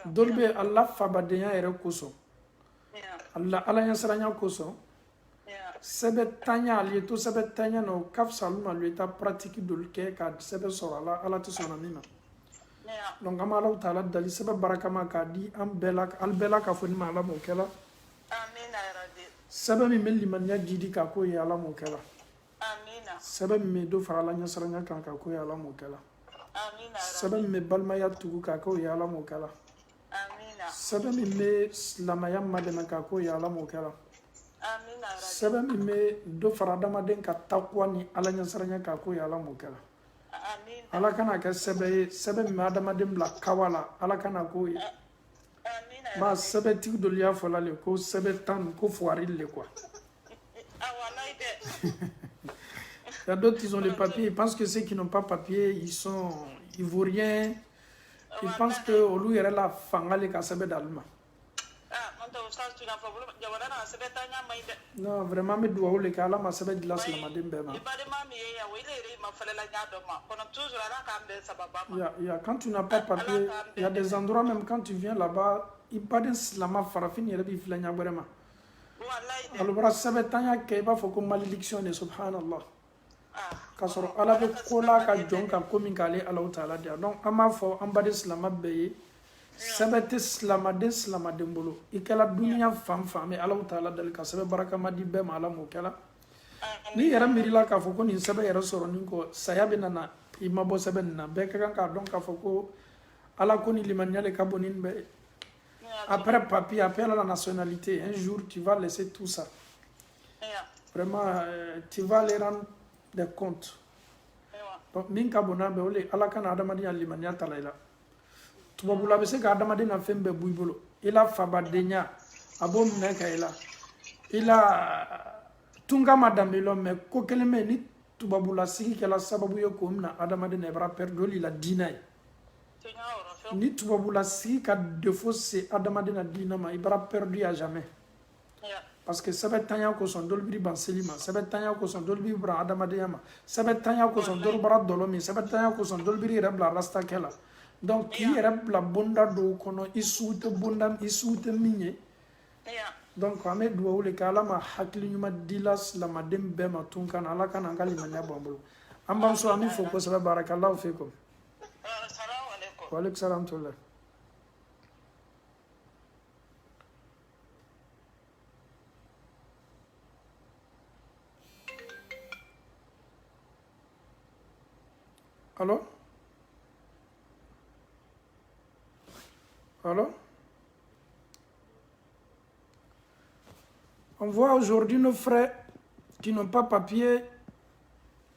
S1: Dɔw bɛ yen ala fabadenya yɛrɛ kosɔn ala ɲɛsiranya kosɔn sɛbɛ tanya ale ye to sɛbɛ tanya na o ka fisa olu ma olu ta pratique dɔw kɛ ka sɛbɛ sɔrɔ ala tɛ sɔn min na. Donc an bɛ Alahu taala dali sɛbɛ barakama k'a di an bɛɛ la k'a fɔ ni ma ala m'o kɛla. Sɛbɛ min bɛ limaniya jidi k'a k'o ye ala m'o kɛla. Sɛbɛ min bɛ dɔ fara ala ɲɛsiranya kan k'a k'o ye ala m'o kɛla. Sɛbɛ min bɛ balimaya tugu k'a k'o ye ala m'o kɛla. Sɛbɛ min bɛ silamɛya madɛmɛ k'a k'o ye ala m'o kɛla. Sɛbɛ min bɛ dɔ fara adamaden ka taqwa ni ala ɲɛsiranya k'a k'o ye ala m'o kɛla. Ala kana kɛ sɛbɛ ye sɛbɛ min bɛ adamaden bila kawa la ala kana k'o ye. Ma sɛbɛtigi dɔ y'a fɔ la le ko sɛbɛ tan ko fuwari le quoi. Il y a d'autres qui ont les papiers, ils pensent que ceux qui n'ont pas papier, ils sont ivoiriens. Ils pensent que olu yɛrɛ la fanga le ka sɛbɛ d'alma. Non, vraiment me duwawu le kɛ ala ma sɛbɛ dila silamaden bɛɛ ma. Quand tu n'as pas papier, il y a des endroits même quand tu viens là-bas, i baden silama farafin yɛrɛ b'i filɛ ɲagwɛrɛ ma. Alors bara sɛbɛ tanya kɛ i b'a fɔ ko malédiction de subhanallah. K'a sɔrɔ ala bɛ ko la ka jɔn kan ko min k'ale Alahu taala diya. Donc an b'a fɔ an baden silama bɛɛ ye sɛbɛ tɛ silamaden bolo i kɛla duniya fan fan bɛ Alahu taala dali ka sɛbɛ barakama di bɛɛ ma ala m'o kɛla. Ni yɛrɛ miirila k'a fɔ ko nin sɛbɛ yɛrɛ sɔrɔ nin kɔ saya bɛ na i ma bɔ sɛbɛ nin na bɛɛ ka kan k'a dɔn k'a fɔ ko ala ko ni limaniya le ka bon nin bɛɛ ye. Après papier, après la nationalité, un jour tu vas laisser tout ça. Vraiment, tu vas les rendre des comptes. Donc, min ka bona be ole ala kana adamadiya limaniya talayla. Tubabula be se ka adamadiya fɛn bɛɛ b'u bolo. Ila fabadenya abo minɛ ka ila. Ila tunga madamelo mais ko kelen me ni tubabula sigi kɛla sababu ye ko mina adamadiya ibra perdoli la dina ye. Ni tubabula sigi ka défaut c'est adamaden na dina ma i bara perdu à jamais. Parce que sɛbɛ tanya kosɔn dɔw biri ban seli ma sɛbɛ tanya kosɔn dɔw biri bara adamadenya ma sɛbɛ tanya kosɔn dɔw bara dɔlɔ min sɛbɛ tanya kosɔn dɔw biri yɛrɛ bila rasta kɛ la. Donc k'i yɛrɛ bila bonda dɔw kɔnɔ i sugu tɛ min ye. Donc an bɛ duwawu le kɛ ala ma hakili ɲuman di la silamaden bɛɛ ma tun kana ala kana an ka limaniya b'an bolo. An b'an so an bɛ fo kosɛbɛ barakallahu fikum. Wa alaikum salam tullah. Allô? Allô? On voit aujourd'hui nos frères qui n'ont pas papier.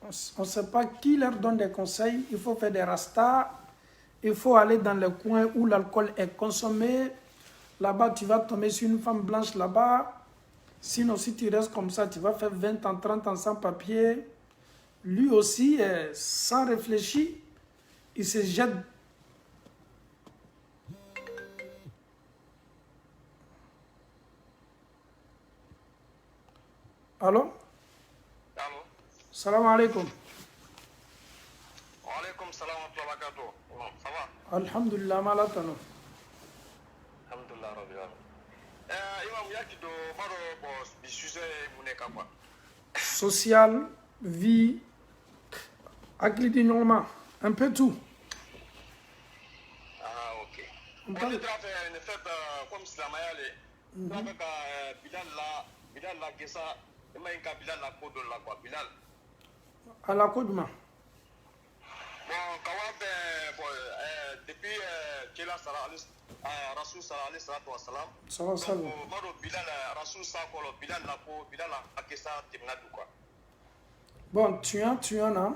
S1: On ne sait pas qui leur donne des conseils. Il faut faire des rastas. Il faut aller dans les coins où l'alcool est consommé. Là-bas, tu vas tomber sur une femme blanche là-bas. Sinon, si tu restes comme ça, tu vas faire 20 ans, 30 ans sans papier. Lui aussi, sans réfléchir, il se jette. Allô?
S3: Allô?
S1: Salam alaikum.
S3: Wa alaikum salam wa barakatuh. Ça va?
S1: Alhamdulillah, malatano.
S3: Alhamdulillah rabbil alamin. Imam yaki do maro bo bi sujet muneka quoi.
S1: Social, vie, Activité normalement, un peu tout.
S4: Ah, ok. On est en fait une fête comme Slamayale. On a fait Bilal la Gessa, et moi, Bilal la Côte de la quoi, Bilal.
S1: À la Côte d'Ivoire.
S4: Bon, quand depuis qu'il a Rasoul Salah salam.
S1: Ça va.
S4: Bilal Rasoul Sakolo, Bilal la Gessa, Timnadou quoi.
S1: Bon, tu en as.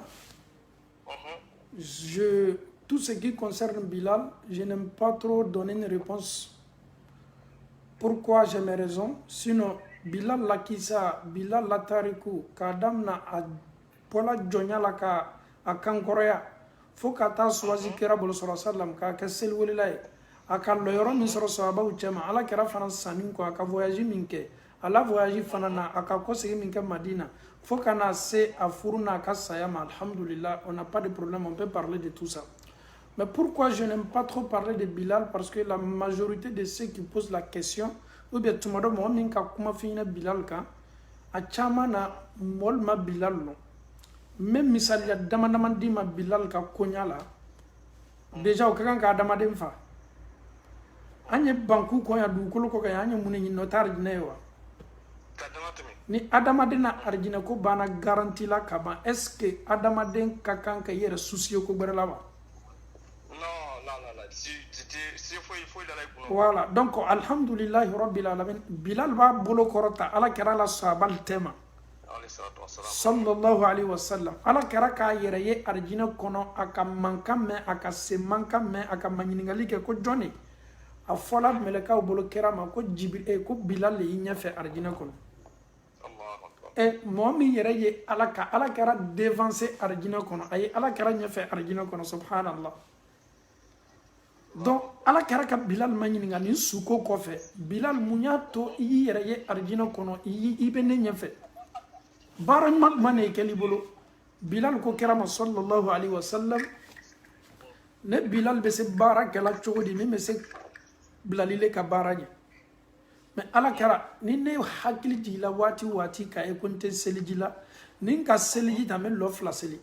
S1: Tout ce qui concerne Bilal, je n'aime pas trop donner une réponse. Pourquoi j'ai mes raisons? Sinon, Bilal la Kisa, Bilal la Tariku, Kadam na a Pola Jonya la ka a Kankorea, faut ka ta choisi kera bolo sura sallam ka ka sel welilay aka lo yoro min sura sahaba u chama ala kera faran sanin ko aka voyage minke ala voyage fanana aka ko segi minke Madina, faut kana se a furuna ka sayama. Alhamdulillah, on n'a pas de problème, on peut parler de tout ça. Mais pourquoi je n'aime pas trop parler de Bilal? Parce que la majorité de ceux qui posent la question, ou bien tout le monde a comment finir Bilal ka, a chamana molma Bilal non. Même misal ya dama di ma Bilal ka konya la, déjà o kakan ka dama dem fa. Anye banku konya du kolo ko kaya anye mune ni notar dinewa. Ni adamaden na arjina ko bana garantie la kaba, est-ce que adamaden kakan ka yere soucier ko gbere la ba? Voilà, donc alhamdulillah rabbil alamin, Bilal ba bolo korota ala kera la sahabal tema sallallahu alaihi wasallam, ala kera ka yere ye arjina kono aka mankame aka se mankame aka maningali ke ko joni a fola meleka bolo kera ma ko Jibril ko Bilal le nyafe arjina kono. Et momi yere ye ala kera devancer arjina kono ay ala kera nyafe arjina kono subhanallah. Donc ala kera ka Bilal maninga ni suko kofe Bilal munyato yi yere ye arjina kono yi be ne nyafe baran mat mané keli bolo Bilal ko kera ma sallallahu alaihi wasallam ne Bilal be se baraka la chogodi me se Bilalile ka baraje. Mais ala kera ni ne hakili jila wati ka e konte selijila ninka seliji tamel lofla seli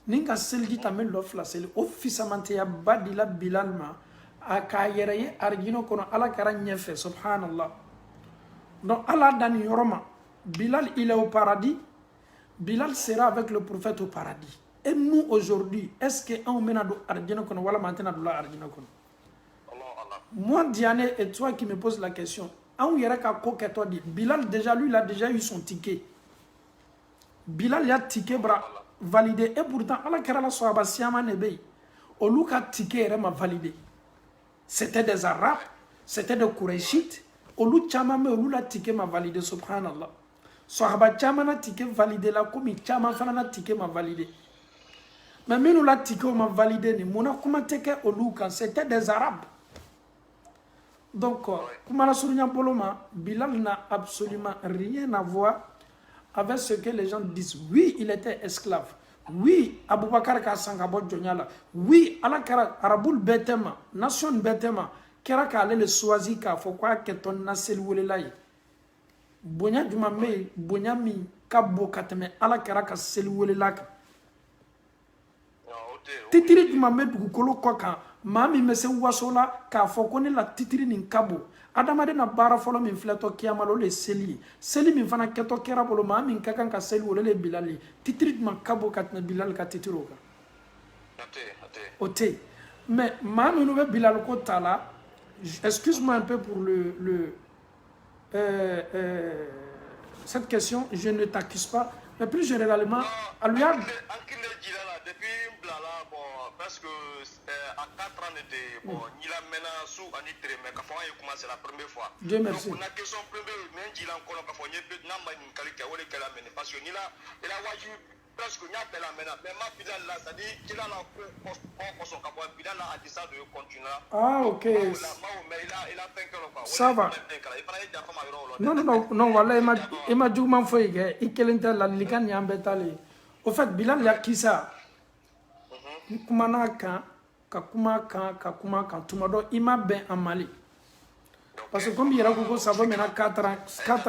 S1: ninka seliji tamel lofla seli ofisamante ya badila Bilal ma aka yere ye arjino kono ala kera nyefe subhanallah. Donc ala dan yoroma Bilal il est au paradis, Bilal sera avec le prophète au paradis. Et nous aujourd'hui, est-ce que on mena do arjino kono wala mantena do la arjino kono? Moi Diane et toi qui me pose la question, on yera ka ko ke toi dit Bilal déjà lui il a déjà eu son ticket. Bilal ya ticket bra validé et pourtant ala kera la sahaba siama nebe o luka ticket era ma validé. C'était des arabes, c'était des Qurayshites, o lu chama me o lu la ticket ma validé subhanallah. Sahaba chama na ticket validé la comme chama fana na ticket ma validé. Mais nous la ticket ma validé ni mona kuma teke o luka c'était des arabes. Donc, Bilal n'a absolument rien à voir avec ce que les gens disent. Oui, il était esclave. Oui, Abou Bakar ka sangabo Djonyala. Oui, Alakara, Araboul Betema, Nation Betema, Keraka allait le choisir car faut quoi que ton nasel wulelaï. Bonya Dumame, Bonya mi, Kabo Kateme, Alakara ka sel wulelak. Titiri Dumame Bukolo Koka. Mami mese wasola ka fokone la titiri nin kabo adamade na bara folo min fleto kiyamalo le seli min fana keto kera bolo mami kakan ka seli wole le Bilali titiri man kabo katna Bilal ka titiro ka ote mais mami no be Bilal ko tala. Excuse-moi un peu pour cette question, je ne t'accuse pas, mais plus généralement à lui
S4: parce que à 4 ans de bon, il a maintenant sous un litre, mais quand il commence la première fois.
S1: Dieu merci.
S4: Donc on a question première, mais il a encore quand il peut n'a pas une qualité ou qu'elle a mené parce que il a waju presque n'y a pas la mené. Mais ma Bilal là, ça dit qu'il a la son capot, Bilal a dit ça de continuer.
S1: Ah ok.
S4: Mais il a fait que
S1: ça va. Non, voilà, il m'a dit comment faut il kelente la likan yambetali. Au fait, Bilal ya qui ça? Kumana kan kakuma kan tumado ima ben en Mali parce que comme il y a beaucoup ça va maintenant 4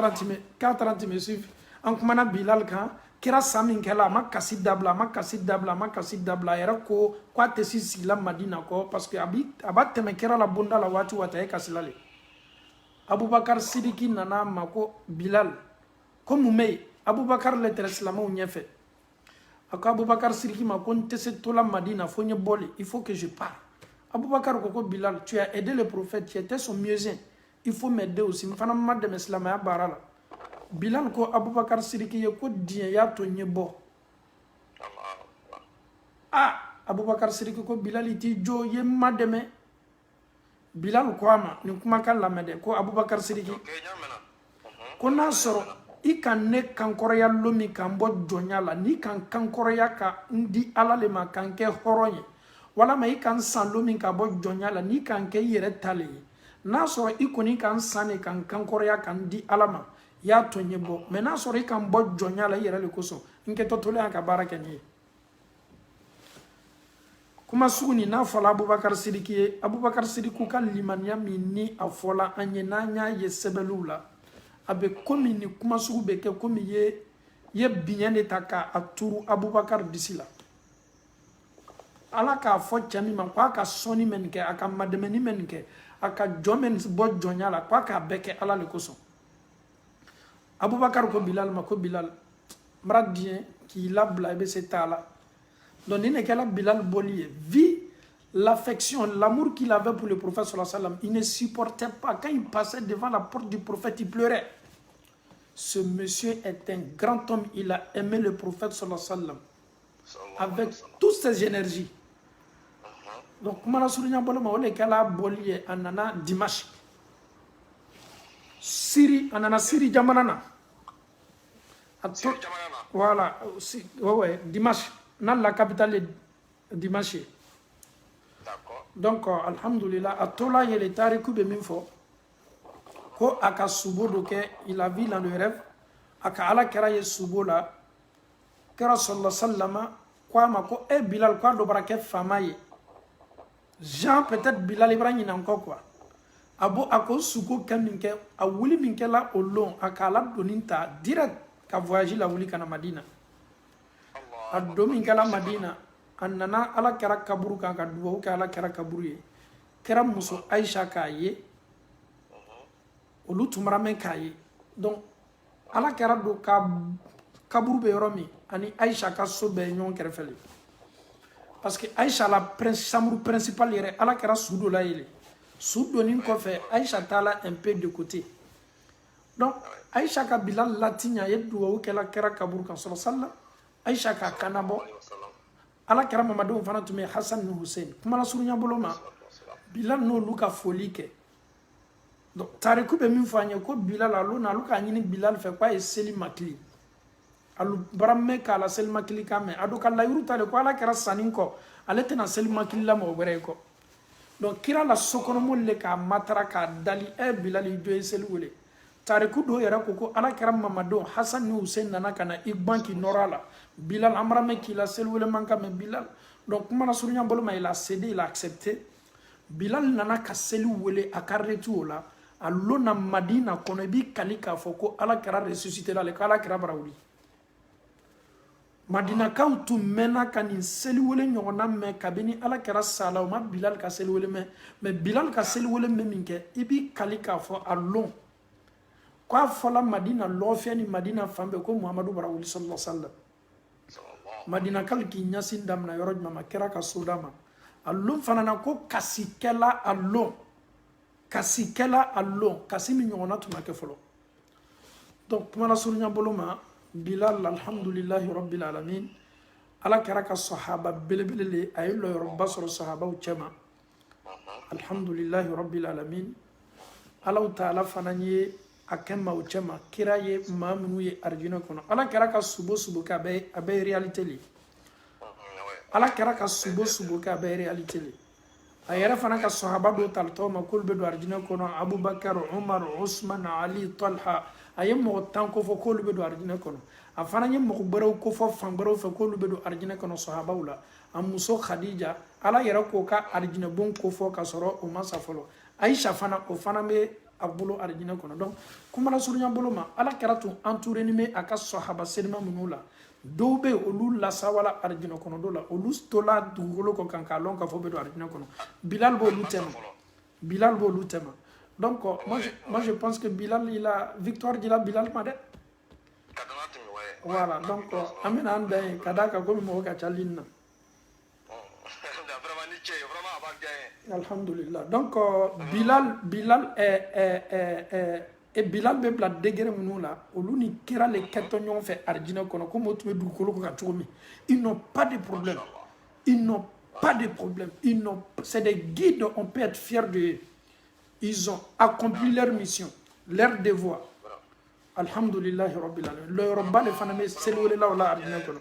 S1: ans me suivent en kumana Bilal kan kira samin kala ma kasi dabla yara ko kwa tesi sigla Madina ko parce que abate me kira la bunda la watu wataye kasilale Abubakar Sidiki nana mako Bilal ko mume Abubakar le islamo nyefe ako Abubakar Sidiki mako ntese tola Madina fo nye boli il faut que je parte. Abubakar ko Bilal tu as aidé le prophète, tu étais son mieuxin, il faut m'aider aussi mfana madde islam ya barala. Bilal ko Abubakar Sidiki ye ko diya ya to nye bo Abubakar Sidiki ko Bilal iti jo ye mademe Bilal ko ama ni kuma kan lamede ko Abubakar Sidiki ko na soro i kan ne kankoroya lomi kan bo jonya la ni kan kankoroya ka ndi alale ma kan ke horonye wala ma i kan san lomi ka bo jonya la ni kan ke yere tale na soro i koni kan sane kan kankoroya kan di alama ya tonye bo mais na soro i kan bo jonya la yere le koso nke to tole aka baraka ni kuma suguni na fola Abubakar Sidiki Abubakar Sidiki kan limaniya min ni a fola anye na nya ye sebelula abe komi ni kuma sugu be ke komi ye binyane taka aturu Abubakar disila ala ka fo chami man kwa ka soni men ke aka mademeni men ke aka jomen bo jonyala kwa ka beke ala le koso Abubakar ko Bilal ma ko Bilal mradien ki labla be setala donc il n'est qu'à Bilal Bolier vit l'affection, l'amour qu'il avait pour le prophète sallallahu alayhi wa sallam. Il ne supportait pas. Quand il passait devant la porte du prophète, il pleurait. Ce monsieur est un grand homme. Il a aimé le prophète sallallahu alayhi wa sallam avec toutes ses énergies. Donc, comment la souligne on est qu'à la Bolier, anana Dimash. Syrie, anana Syrie Jamanana. Voilà, ouais, Dimash. Dans la capitale Dimash.
S4: D'accord.
S1: Donc, alhamdulillah, à Tola, il est arrivé de Minfo. Ko aka subo doke, il a vu dans le rêve. Aka ala kera ye subo la. Kera sallallahu sallama. Kwa mako, Bilal, kwa dobra ke famaye. Jean, peut-être Bilal Ibrahim encore quoi. Abo ako suko kaminke, a wuli minke la au long, aka ala doninta, direct, ka voyager la wuli kana Madina. A dominkala Madina anana ala kera kaburu kan ka duwa ka ala kera kaburu ye kera muso Aisha ka ye olu tumara men ka ye donc ala kera do ka kaburu be yɔrɔ min ani Aisha ka so bɛ ɲɔgɔn kɛrɛfɛ parce que Aisha la chambre principale yɛrɛ ala kera su dɔ la yele su donni kɔfɛ Aisha taala un peu de côté donc Aisha ka Bilal latinya ye duwa kɛla kera kaburu kan sallallahu alaihi wasallam Aisha ka kanabo ala kera Mamadu fana tume Hassan ni Hussein kuma la surunya boloma Bilal no luka foli ke donc tariku be min fanya ko Bilal alu na luka nyini Bilal fe kwa eseli makli alu baramme kala sel makli kame adu kala yuru tale ko ala kera saninko ale tena sel makli la mo bere ko donc kira la sokono molle ka matara ka dali Bilal do eseli wole tariku do yara ko ala kera Mamadu Hassan ni Hussein nana kana igbanki norala Bilal amrame qui la selwele manka me Bilal donc kuma na surunya boloma il a cédé il a accepté Bilal nana ka selwele akaretu la alona Madina kono bi kalika foko ala kera ressusciter la le kala kera barawuli Madina kan tu mena kan selwele nyona me kabini ala kera sala ma Bilal ka selwele me Bilal ka selwele me minke ibi kalika fo alon kwa fola Madina lofia ni Madina fambe ko Muhammadu barawuli sallallahu alaihi wasallam Madina kal ki nyasin dam na yoroj mama kera ka sodama allon fanana ko kasikela allon kasimi nyona tuma ke folo donc kuma la surunya boloma Bilal alhamdulillahi rabbil alamin ala kera ka sahaba belebele ay lo yor basro sahaba u chama alhamdulillahi rabbil alamin ala taala fananye akemma u chama kira ye mamunu ye arjuna kono ala kera ka subo ka be réalité li ala kera ka subo ka be réalité li ayara fana ka sahaba do talto ma kul be do arjuna kono Abubakar Umar Usman Ali Talha ayem mo tanko fo kul be do arjuna kono afana nyem mo baraw ko fo fan baraw fo kul be do arjuna kono sahaba ula am muso Khadija ala yara ko ka arjuna bon ko fo ka soro o masa folo Aisha fana o fana be abulu arjina kono donc kuma la surunya boloma ala karatu entouré ni me aka sahaba selma munula dɔw bɛ olu lasawala arijinɛ kɔnɔ dɔ la olu tola dugukolo kɔ kan k'a lɔn k'a fɔ bɛ don arijinɛ kɔnɔ Bilal b'olu tɛmɛ donc moi je pense que Bilal il a victoire dira Bilal ma dɛ voilà donc an bɛna an dan ye ka d'a kan komi mɔgɔ ka ca ligne na alhamdulillah donc Bilal et Bilal bɛ bila degré minnu la olu ni kira le kɛtɔ ɲɔgɔn fɛ arijinɛ kɔnɔ komi o tun bɛ dugukolo kan cogo min ils n'ont pas de problème c'est des guides on peut être fier de eux ils ont accompli leur mission leur devoir alhamdulillahi rabbil alamin le yɔrɔba le fana bɛ seli la o la arijinɛ kɔnɔ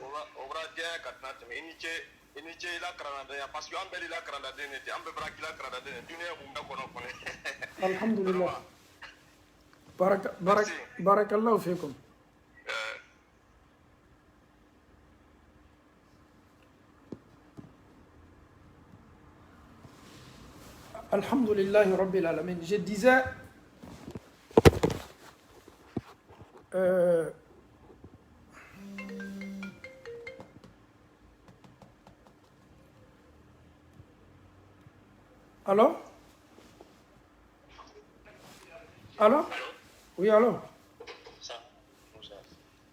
S1: alhamdulillah barakallahu fikum alhamdulillahi rabbil alamin je disais allô? Oui, allô?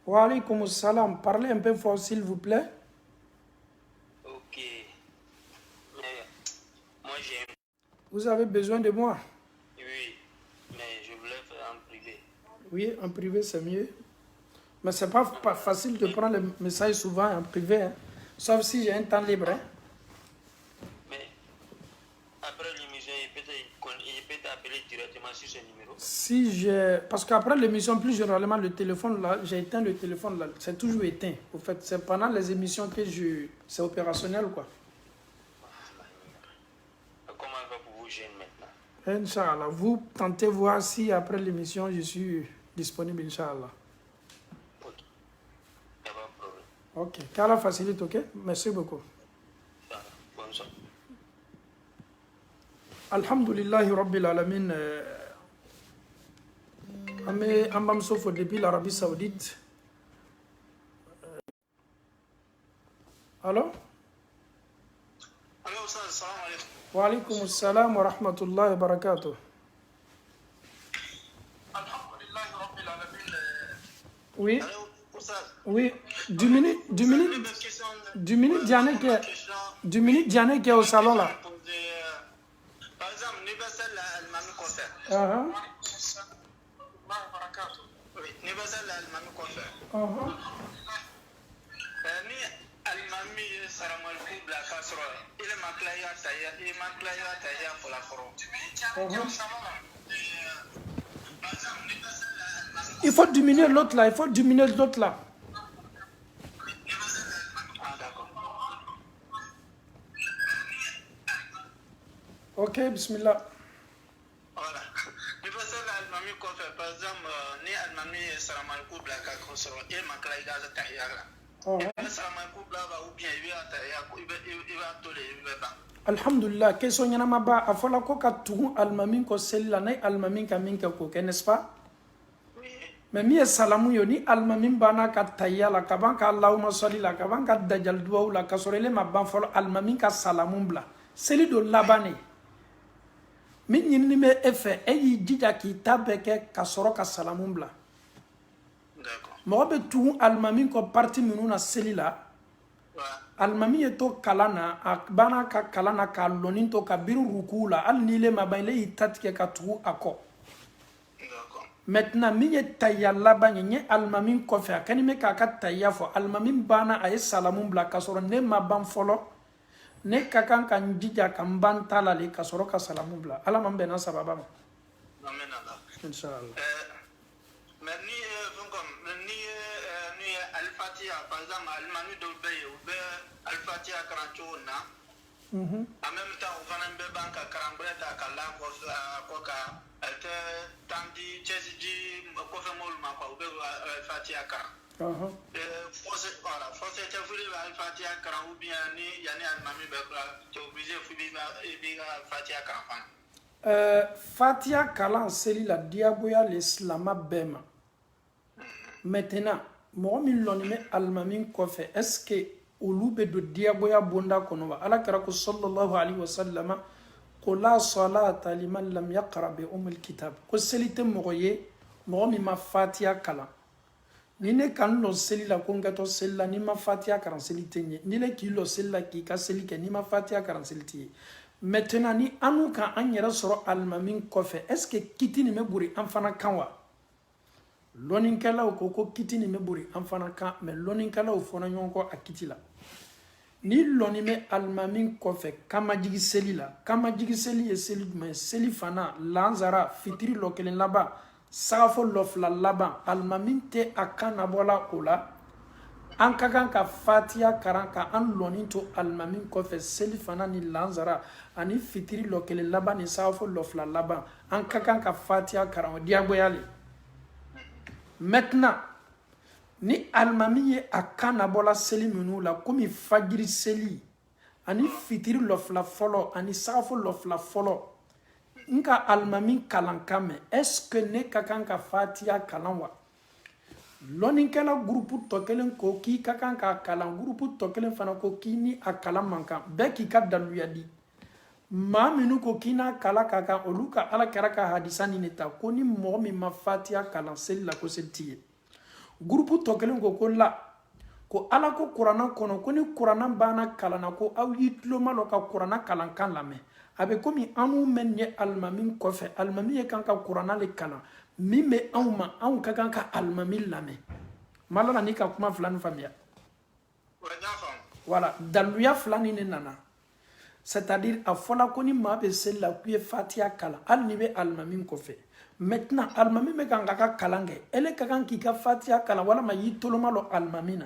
S1: Wa alaykoum salam. Parlez un peu fort, s'il vous plaît.
S5: Ok. Mais moi, j'ai...
S1: Vous avez besoin de moi?
S5: Oui, mais je voulais faire en privé.
S1: Oui, en privé, c'est mieux. Mais c'est pas facile de prendre le message souvent en privé, hein. Sauf si j'ai un temps libre. Hein.
S5: Mais après l'émission, il peut t'appeler directement sur ce numéro.
S1: Si j'ai... Parce qu'après l'émission, plus généralement, le téléphone, là, j'ai éteint le téléphone, là. C'est toujours éteint. Au fait, c'est pendant les émissions que c'est opérationnel, quoi.
S5: Comment on va pour vous gêner maintenant?
S1: Inch'Allah. Vous tentez voir si après l'émission, je suis disponible, Inch'Allah.
S5: Ok. Il n'y a pas de problème.
S1: Ok. Qu'Allah facilite, ok? Merci beaucoup.
S5: Bonne soirée.
S1: Alhamdulillahi Rabbil Alamin. Ambam Sofo depuis l'Arabie Saoudite. Allô?
S4: Allô, salam alaikum.
S1: Wa alaykoum salam wa rahmatullahi wa barakatuh.
S4: Alhamdulillahi Rabbil Alamin.
S1: Oui.
S4: Allô,
S1: Oui. Du minute Diane qui est au salon là.
S4: Par exemple, l'universel Al-Mami Concert. Oui, l'universel Al-Mami Concert. Ni Al-Mami Saramalkou Blakasro, il est ma claya taïa pour la foro.
S1: Il faut diminuer l'autre là,
S4: Ah, d'accord.
S1: Ok, bismillah.
S4: Voilà. L'universel Al-Mami Concert, par exemple, ni Al-Mami Saramalkou Blakasro, il est ma claya taïa là.
S1: Alhamdulillah, question ɲɛnama ba a fɔla ko ka tugu alimami kɔ seli la ne alimami ka min kɛ k'o kɛ, n'est-ce pas? Mais min ye salamu ye ni alimami banna ka tayya la ka ban ka Allahumma salli la ka ban ka dajal duwawu la ka sɔrɔ ele ma ban fɔlɔ alimami ka salamu bila seli do laban ne min ɲinini bɛ e fɛ e y'i jija k'i ta bɛɛ kɛ ka sɔrɔ ka salamu bila mɔgɔ bɛ tugu alimami kɔ parti minnu na seli la alimami ye to kalan na a banna ka kalan na k'a lɔni to ka biri ruku la hali ni le ma ban ele y'i ta tigɛ ka tugu a kɔ maintenant min ye tayya laban ye n ye alimami kɔfɛ a kɛni bɛ k'a ka tayya fɔ alimami banna a ye salamu bila ka sɔrɔ ne ma ban fɔlɔ ne ka kan ka n jija ka n ban ta la le ka sɔrɔ ka salamu bila ala ma n bɛnna sababa ma inshallah.
S4: Mais ni Al-Fatiha, par exemple, Al-Mami Dolbey, ou Al-Fatiha Karanchona, en même temps, on va même banque à Karambreta, Kala, Koka, Tandi, Chesiji, Kofemolma, ou Al-Fatiha Kar. Voilà, forcé de fouiller Al-Fatiha Kar, ou bien ni Yanni Al-Mami Bebra, tu es obligé de fouiller Al-Fatiha Kar.
S1: Fatiha Kalan seli la diaboya l'Islama bema. Maintenant, mɔgɔ min lɔnni bɛ alimami kɔfɛ est-ce que olu bɛ don diyagoya bonda kɔnɔ wa alakira ko sallallahu alaihi wasallam ko la salata liman lam yaqra bi umil kitab ko seli tɛ mɔgɔ ye mɔgɔ min ma fatiha kalan ni ne kan lɔ seli la ko n ka to seli la ni ma fatiha kalan seli tɛ ɲɛ ni ne k'i lɔ seli la k'i ka seli kɛ ni ma fatiha kalan seli tɛ ye maintenant ni anu kan an yɛrɛ sɔrɔ alimami kɔfɛ est-ce que kiti nin bɛ bori an fana kan wa lɔnnikɛlaw ko kiti nin bɛ bori an fana kan mais lɔnnikɛlaw fɔra ɲɔgɔn kɔ a kiti la ni lɔnni bɛ alimami kɔfɛ kamajigi seli la kamajigi seli ye seli jumɛn ye seli fana lansara fitiri lɔ kelen laban sagafo lɔ fila laban alimami tɛ a kan nabɔla o la an ka kan ka fatiha karan ka an lɔnni to alimami kɔfɛ seli fana ni lansara ani fitiri lɔ kelen laban ni sagafo lɔ fila laban an ka kan ka fatiha karan o diyagoya le maintenant ni alimami ye a kan nabɔla seli minnu la komi fajiri seli ani fitiri lɔ fila fɔlɔ ani sagafo lɔ fila fɔlɔ n ka alimami kalan kan mɛn est-ce que ne ka kan ka fatiha kalan wa lɔnnikɛla gurupu tɔ kelen ko k'i ka kan k'a kalan gurupu tɔ kelen fana ko k'i ni a kalan man kan bɛɛ k'i ka daluya di maa minnu ko k'i n'a kalan ka kan olu ka ala kɛra ka hadisa nin de ta ko ni mɔgɔ min ma fatiha kalan seli la ko seli t'i ye gurupu tɔ kelen ko la ko ala ko kuranna kɔnɔ ko ni kuranna banna kalan na ko aw y'i tuloma lɔ ka kuranna kalan kan lamɛn a bɛ komi anw mɛn ye alimami kɔfɛ alimami ye kan ka kuranna le kalan min bɛ anw ma anw ka kan ka alimami lamɛn malala n'i ka kuma fila nin faamuya wala daluya fila nin de nana c'est-à-dire a fɔla ko ni maa bɛ seli la k'u ye fatiha kalan hali ni bɛ alimami kɔfɛ maintenant alimami bɛ kan ka kalan kɛ ele ka kan k'i ka fatiha kalan walama y'i toloma lɔ alimami na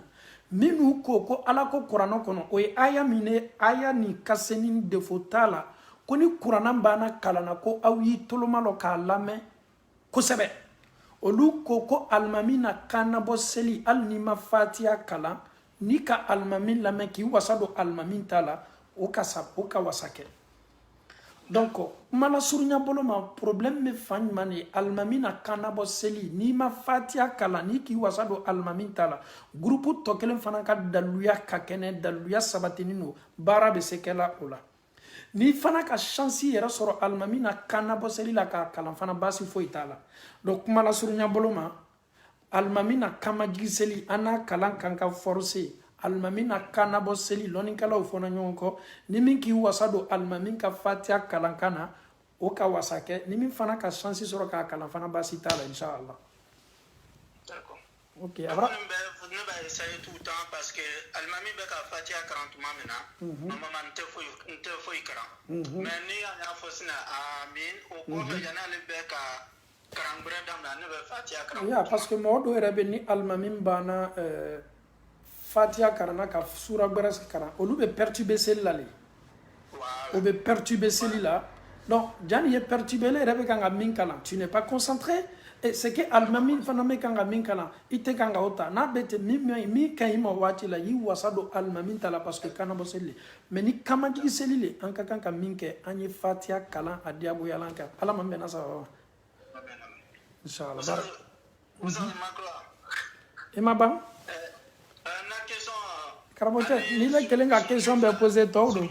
S1: minnu ko ala ko kuranna kɔnɔ o ye aya min ye aya ni ka se ni defo t'a la ko ni kuranna banna kalan na ko aw y'i toloma lɔ k'a lamɛn kosɛbɛ olu ko alimami na kan nabɔ seli hali n'i ma fatiha kalan n'i ka alimami lamɛn k'i wasa don alimami ta la o ka wasa kɛ donc kuma lasurunya bolo ma problème bɛ fan jumɛn de ye alimami na kan nabɔ seli n'i ma fatiha kalan n'i k'i wasa don alimami ta la groupe tɔ kelen fana ka daluya ka kɛnɛ daluya sabatinin don baara bɛ se kɛla o la ni fana ka chance yɛrɛ sɔrɔ alimami na kan nabɔ seli la k'a kalan fana baasi foyi t'a la donc kuma lasurunya bolo ma alimami na kamajigi seli an n'a kalan kan ka forcer alimami na kan nabɔ seli lɔnnikɛlaw fɔra ɲɔgɔn kɔ ni min k'i wasa don alimami ka fatiha kalan kan na o ka wasa kɛ ni min fana ka chance sɔrɔ k'a kalan fana baasi t'a la inshallah.
S5: D'accord.
S1: Ok.
S5: Abra. Ne b'a essayer tout le temps parce que alimami bɛ ka fatiha kalan tuma min na normalement n tɛ foyi kalan mais ni y'a fɔ sisan amin o kɔfɛ yan'ale bɛ ka kalan wɛrɛ daminɛ ne bɛ fatiha kalan.
S1: Ya parce que mɔgɔ dɔw yɛrɛ bɛ ni alimami banna fatiha karanna ka sura wɛrɛ karan olu bɛ perturber seli la le o bɛ perturber seli la donc jani ye perturber le yɛrɛ bɛ kan ka min kalan tu n'es pas concentré et c'est que alimami fana bɛ kan ka min kalan i tɛ kan ka o ta n'a bɛ tɛ min ka ɲi ma waati la y'i wasa don alimami ta la parce que kan nabɔ seli le mais ni kamajigi seli le an ka kan ka min kɛ an ye fatiha kalan a diyagoyalan kan ala ma bɛnna saba ma inshallah. I ma ban karamɔgɔkɛ n'i bɛ kelen ka question bɛɛ poser tɔw don.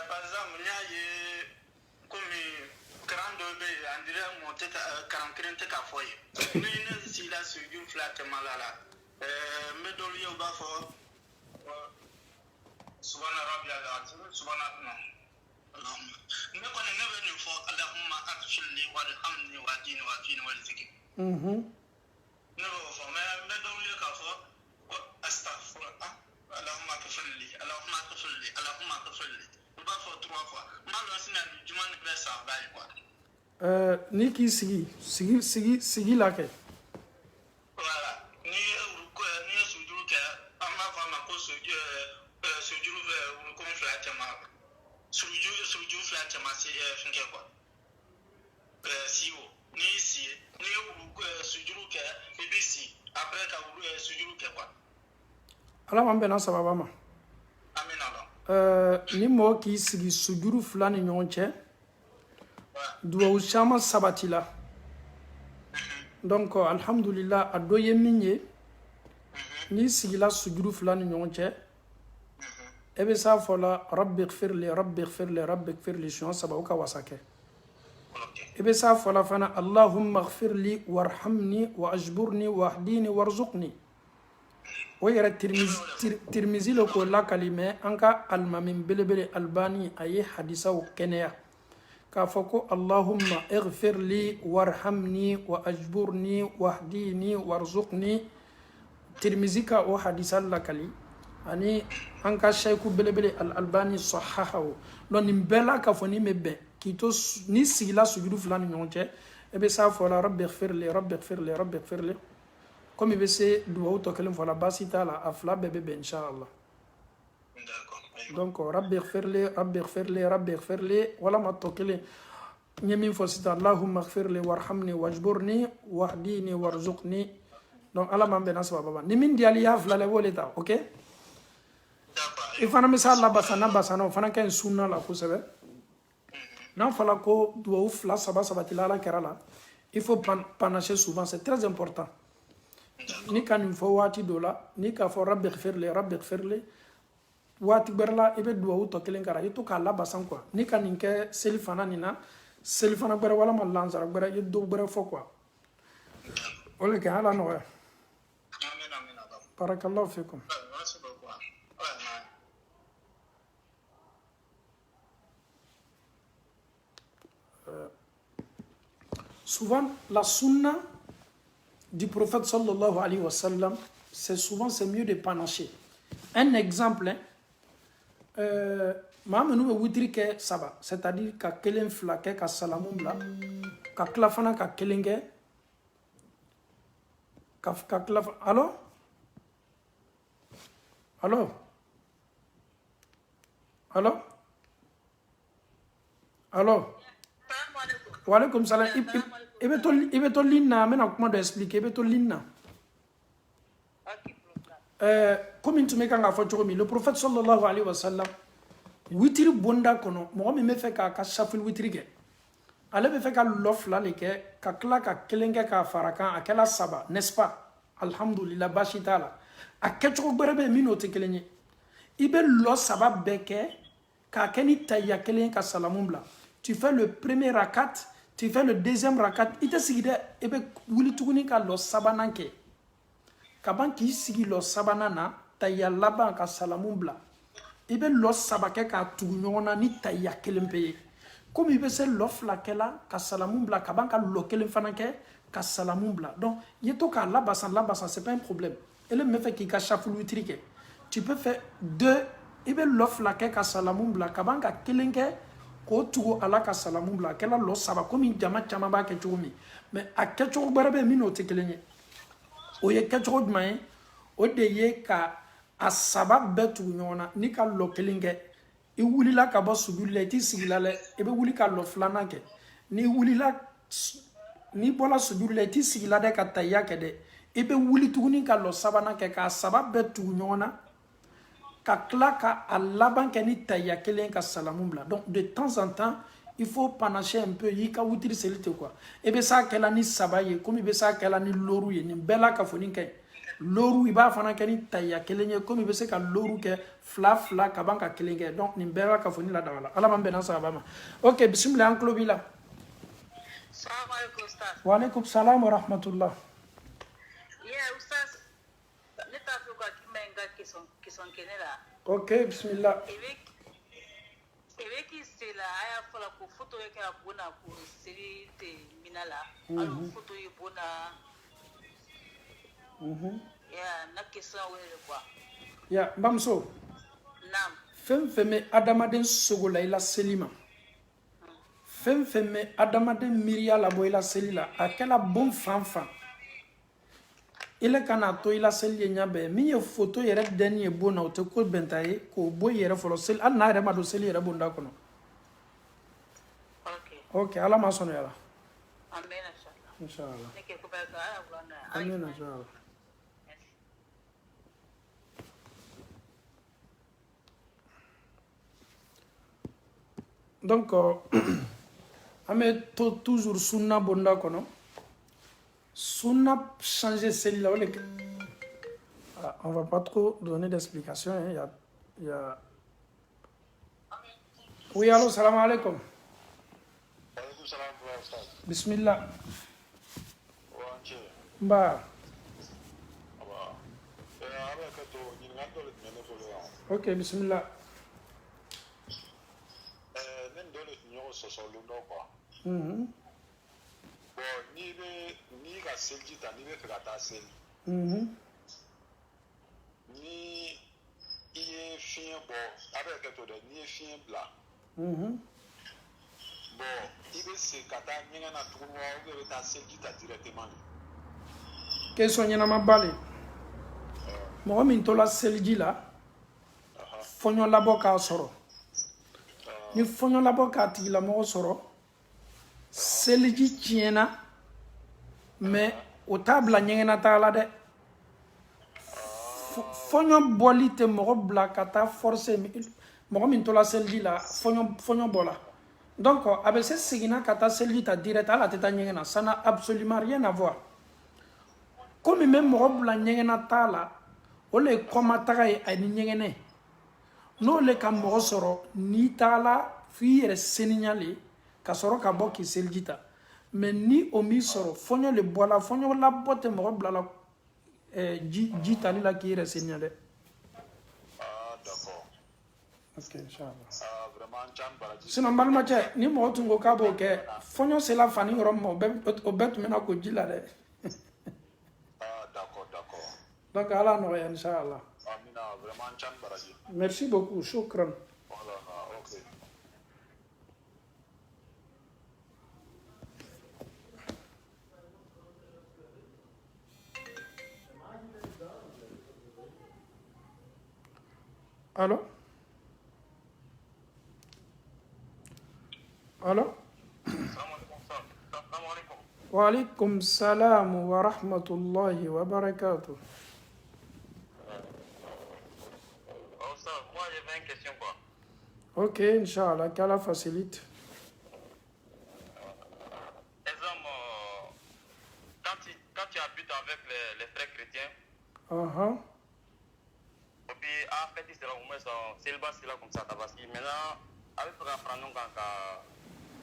S5: Par exemple n y'a ye komi kalan dɔ bɛ yen on dirait mɔgɔ tɛ kalan kelen tɛ k'a fɔ ye ni ne sila sujud fila tɛmɛla la n bɛ dɔw ye u b'a fɔ subahana rabbil azim subahana ne kɔni ne bɛ nin fɔ alahumma akfirli warhamni wahdini wa'afini warzuqni ne b'o fɔ mais n bɛ dɔw ye k'a fɔ astaghfirullah alahumma akfirli alahumma akfirli alahumma akfirli u b'a fɔ 3 fois n b'a dɔn sisan juma ni bɛ san ba ye quoi.
S1: Ni k'i sigi la kɛ.
S5: Voilà ni ye sujuru kɛ an b'a fɔ a ma ko sujuru rukun fila cɛma sujuru fila cɛma fɛn kɛ quoi si o n'i y'i si n'i ye sujuru kɛ i b'i si après ka sujuru kɛ quoi.
S1: Ala m'an bɛnna sababa ma.
S5: Amina.
S1: Ni mɔgɔ k'i sigi sujuru fila ni ɲɔgɔn cɛ duwawu caman sabati la donc alhamdulillah a dɔ ye min ye n'i sigila sujudu fila ni ɲɔgɔn cɛ e bɛ s'a fɔ la rabbi gfirli rabbi gfirli rabbi gfirli siɲɛ saba o ka wasa kɛ e bɛ s'a fɔ la fana allahumma gfirli warhamni wa ajburni wahdini warzuqni o yɛrɛ tirmizi le k'o lakali mɛ an ka alimami belebele albani a ye hadisaw kɛnɛya k'a fɔ ko allahumma igfirli warhamni wa ajburni wahdini warzuqni tirmizi ka o hadisa lakali ani an ka shayku belebele albani sahahawo donc nin bɛɛ la k'a fɔ ni bɛ bɛn k'i to ni sigila sujudu fila ni ɲɔgɔn cɛ e bɛ s'a fɔ la rabbi gfirli rabbi gfirli rabbi gfirli comme i bɛ se duwawu tɔ kelen fɔ la baasi t'a la a fila bɛɛ bɛ bɛn inchallah donc rabbi gfirli rabbi gfirli rabbi gfirli walama tɔ kelen n ye min fɔ sisan allahumma gfirli warhamni wajburni wahdini warzuqni donc ala m'an bɛnna sababa ni min diyali y'a fila la i b'o le ta ok i fana bɛ s'a labasa n'a basana o fana ka ɲi sunna la kosɛbɛ n'a fɔra ko duwawu fila saba sabatila ala kɛra la il faut panacher souvent c'est très important ni ka nin fɔ waati dɔ la ni k'a fɔ rabbi gfirli waati wɛrɛ la i bɛ duwawu tɔ kelen kɛra i to k'a labasan quoi ni ka nin kɛ seli fana nin na seli fana gbɛrɛ walama lansara gbɛrɛ i ye dɔ gbɛrɛ fɔ quoi o le kɛ ala nɔgɔya barakallahu fikum souvent la sunna du prophète sallallahu alayhi wa sallam c'est mieux de panacher un exemple maa minnu bɛ witiri kɛ saba c'est-à-dire ka kelen fila kɛ ka salamu bila ka tila fana ka kelen kɛ ka tila allo allo allo allo waaleykum salam i bɛ to ligne na an bɛna kuma dɔ expliquer i bɛ to ligne na komi n tun bɛ kan k'a fɔ cogo min le prophète sallallahu alayhi wa sallam witiri bonda kɔnɔ mɔgɔ min bɛ fɛ k'a ka safil witiri kɛ ale bɛ fɛ ka lɔ fila de kɛ ka tila ka kelen kɛ k'a fara kan a kɛla saba n'est-ce pas alhamdulillah baasi t'a la a kɛcogo gbɛrɛ bɛ yen min n'o tɛ kelen ye i bɛ lɔ saba bɛɛ kɛ k'a kɛ ni tahiya kelen ka salamu bila tu fais le premier rakat tu fais le deuxième rakat i tɛ sigi dɛ i bɛ wuli tuguni ka lɔ sabanan kɛ ka ban k'i sigi lɔ sabanan na tahiya laban ka salamu bila i bɛ lɔ saba kɛ k'a tugu ɲɔgɔn na ni tahiya kelen pe ye komi i bɛ se lɔ fila kɛla ka salamu bila ka ban ka lɔ kelen fana kɛ ka salamu bila donc i ye to k'a labasan c'est pas un problème ele min bɛ fɛ k'i ka shaful witiri kɛ tu peux faire deux i bɛ lɔ fila kɛ ka salamu bila ka ban ka kelen kɛ k'o tugu ala ka salamu bila a kɛla lɔ saba komi jama caman b'a kɛ cogo min mais a kɛcogo wɛrɛ bɛ yen min n'o tɛ kelen ye o ye kɛcogo jumɛn ye o de ye ka a saba bɛɛ tugu ɲɔgɔn na ni ka lɔ kelen kɛ i wulila ka bɔ sujudi la i t'i sigi la dɛ i bɛ wuli ka lɔ filanan kɛ n'i bɔra sujudi la i t'i sigi la dɛ ka tahiya kɛ dɛ i bɛ wuli tuguni ka lɔ sabanan kɛ k'a saba bɛɛ tugu ɲɔgɔn na ka tila ka a laban kɛ ni tahiya kelen ka salamu bila donc de temps en temps il faut panacher un peu i ka witiri seli ten quoi i bɛ s'a kɛla ni saba ye komi i bɛ s'a kɛla ni looru ye nin bɛɛ la kafoni ka ɲi looru i b'a fana kɛ ni tahiya kelen ye komi i bɛ se ka looru kɛ fila fila ka ban ka kelen kɛ donc nin bɛɛ la kafoni ladaba la ala m'an bɛnna sababa ma ok bisimila an tulo b'i la waaleykum salam wa rahmatullah ok bismillah
S2: ebe ki sela aya fala ko foto ye kɛra bona ko seli tɛ mina la alo foto ye bona ya na question wele quoi
S1: ya bamuso
S2: naam
S1: fɛn fɛn bɛ adamaden sogo la i la seli ma fɛn fɛn bɛ adamaden miiriya labɔ i la seli la a kɛla bon fan fan ile kana to ila seli ye ɲa bɛɛ min ye photo yɛrɛ dɛni ye bon na o tɛ ko bɛnta ye k'o bɔ i yɛrɛ fɔlɔ seli hali n'a yɛrɛ ma don seli yɛrɛ bonda kɔnɔ ok ala ma sɔnni ala inshallah amin inshallah donc an bɛ to toujours sunna bonda kɔnɔ Sunna changer celle-là. On va pas trop donner d'explications. Hein. Il y a... Oui, allô, salam alaikum. Bismillah. Bah. Ok, bismillah. Bon,
S6: ni ka selji ta ni be fɛ ka taa seli ni i ye fiɲɛ bɔ a bɛ kɛ to dɛ n'i ye fiɲɛ bila bon i bɛ segin ka taa ɲɛgɛn na tuguni wa ou bien i bɛ taa selji ta directement de
S1: question ɲɛnama ba le mɔgɔ min tola seliji la fɔɲɔ labɔ k'a sɔrɔ ni fɔɲɔ labɔ k'a tigilamɔgɔ sɔrɔ seliji tiɲɛna mais o t'a bila ɲɛgɛnna taa la dɛ fɔɲɔ bɔli tɛ mɔgɔ bila ka taa forcer mɔgɔ min tola seliji la fɔɲɔ bɔla donc a bɛ se seginna ka taa seliji ta direct hali a tɛ taa ɲɛgɛnna ça n'a absolument rien à voir komi bɛ mɔgɔ bila ɲɛgɛnna taa la o le ye kɔma taga ye ani ɲɛgɛnɛ n'o le ka mɔgɔ sɔrɔ n'i taala f'i yɛrɛ seniyalen ka sɔrɔ ka bɔ k'i seliji ta mais ni o m'i sɔrɔ fɔɲɔ le bɔla fɔɲɔ labɔ tɛ mɔgɔ bila la ji tali la k'i yɛrɛ seniya dɛ.
S6: d'accord.
S1: Ok, inchallah. Sinon n balimacɛ ni mɔgɔ tun ko k'a b'o kɛ fɔɲɔ sela fani yɔrɔ ma o bɛɛ tun bɛna ko ji la dɛ.
S6: D'accord, d'accord.
S1: Donc ala nɔgɔya inchallah.
S6: Amina, vraiment can baraji.
S1: Merci beaucoup, shukran.
S6: Voilà, ok.
S1: Allô? Allô? Wa alaikum salam wa rahmatullahi wa barakatuh.
S5: Moi, j'avais une question, quoi.
S1: Ok, Inch'Allah, qu'Allah facilite.
S5: Exemple, quand tu habites avec les frères chrétiens, et puis après, tu seras au moins célibat, c'est là comme ça, parce que maintenant, avec le frère,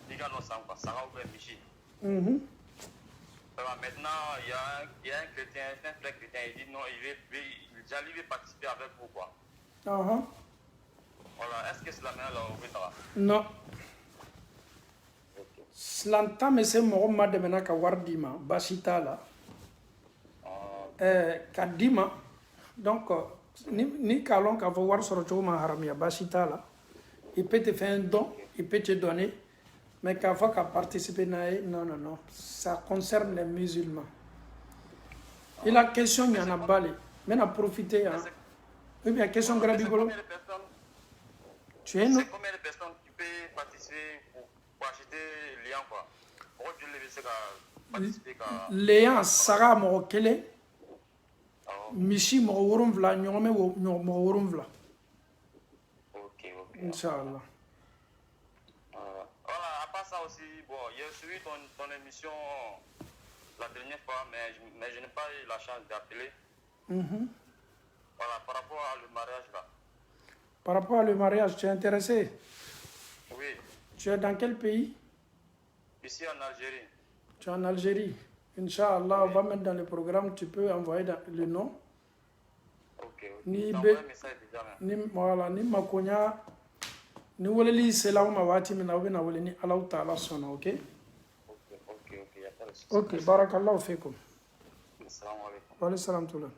S5: il y a nos sangs, ça va ouvrir Michi. Maintenant, il y a un chrétien, un frère chrétien, il dit non, il veut participer avec vous, quoi. Voilà, est-ce que c'est la meilleure là?
S1: Non. Slanta me se mɔgɔ ma dɛmɛna ka wari d'i ma baasi t'a la ka d'i ma donc ni k'a lɔn k'a fɔ wari sɔrɔ cogo ma haramiya baasi t'a la il peut te faire un don il peut te donner mais k'a fɔ ka participer n'a ye non non non ça concerne les musulmans et la question ɲana ba le n bɛna profiter yan ou bien question kɛra b'i bolo tu es
S5: c'est combien de personnes qui peuvent participer pour acheter liant, quoi? Pourquoi tu ne sais pas participer?
S1: Liant, saga mɔgɔ kelen misi mɔgɔ 7 ɲɔgɔmɛ mɔgɔ 7.
S5: Ok.
S1: Inch'Allah.
S5: Voilà, à part ça aussi, bon, j'ai suivi ton émission la dernière fois, mais je n'ai pas eu la chance d'appeler. Voilà, par rapport à le mariage là.
S1: Par rapport au mariage, tu es intéressé?
S5: Oui.
S1: Tu es dans quel pays?
S5: Ici en Algérie.
S1: Tu es en Algérie. Inch'Allah, on va mettre dans le programme, tu peux envoyer le nom.
S5: Ok.
S1: Ni
S5: un message déjà.
S1: Voilà, ni makonya, ni woleli sela uma wati mina ou na woleni Allah Ta'ala sona, ok?
S5: Ok.
S1: Ok, barakallahu fikum.
S5: Assalamu alaikum.
S1: Wa alayhi salam toula.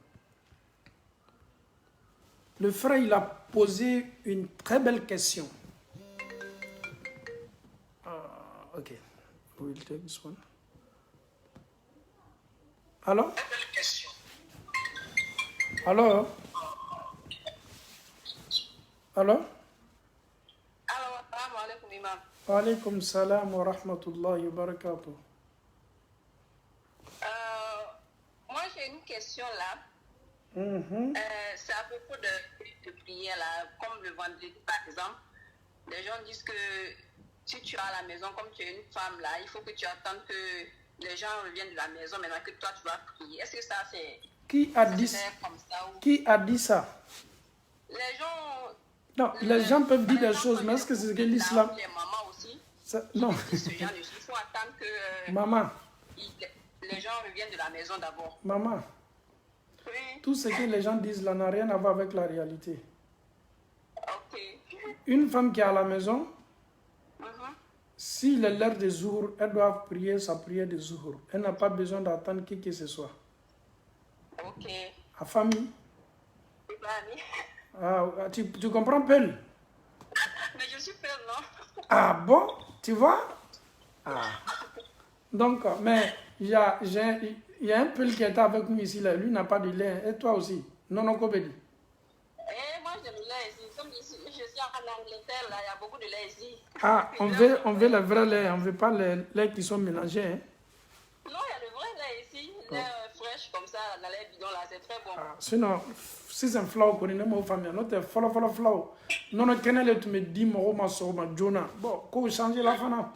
S1: Le frère, il a posé une très belle question. Ok. We'll take this one. Allô? Allô? Allô?
S2: Assalamu alaikum, imam.
S1: Wa alaikum salam wa rahmatullahi wa barakatuh.
S2: Moi, j'ai une question là. C'est à propos de prière là, comme le vendredi par exemple. Les gens disent que si tu es à la maison, comme tu es une femme là, il faut que tu attendes que les gens reviennent de la maison maintenant que toi tu vas prier. Est-ce que ça c'est...
S1: Qui a dit ça? Qui a dit ça?
S2: Les gens...
S1: Non, les gens peuvent dire des choses, mais est-ce que c'est ce que l'islam...
S2: Les mamans aussi.
S1: Ça, non.
S2: Ce genre de choses. Il faut attendre que...
S1: Maman.
S2: Les gens reviennent de la maison d'abord.
S1: Maman.
S2: Oui.
S1: Tout ce que les gens disent là n'a rien à voir avec la réalité.
S2: Ok.
S1: Une femme qui est à la maison, s'il est l'heure des jours, elle doit prier sa prière des jours. Elle n'a pas besoin d'attendre qui que ce soit.
S2: Ok.
S1: À famille.
S2: Famille.
S1: Ah, tu comprends Peul?
S2: Mais je suis Peul, non?
S1: Ah bon? Tu vois? Ah. Donc, mais il y a un Peul qui était avec nous ici, là. Lui n'a pas de lait. Et toi aussi? Non, non, Kobedi.
S2: Moi, j'ai le lait ici. Comme ici, je suis en Angleterre, là, il y a beaucoup de lait ici.
S1: Ah, on veut le vrai lait. On ne veut pas les laits qui sont mélangés. Hein?
S2: Non, il y a le vrai lait ici. Lait fraîche, comme ça, dans les bidons, là, c'est très bon.
S1: Ah, sinon, si c'est un flow, on est pas famille. Non, c'est flow. Non, non, quel est tu me dis, moi, Jonah. Bon, qu'on change la fana.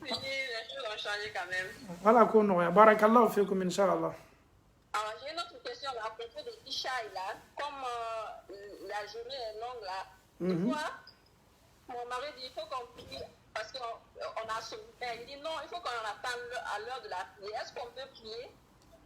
S2: Oui, les choses ont changé quand même.
S1: Voilà, qu'on a. Barakallah, fait comme Inch'Allah.
S2: Alors, j'ai une autre question là, à propos de Isha, là. Comme la journée est longue, là. Des fois, mon mari dit il faut qu'on prie parce qu'on a son père. Il dit non, il faut qu'on attende à l'heure de la prière. Est-ce qu'on peut prier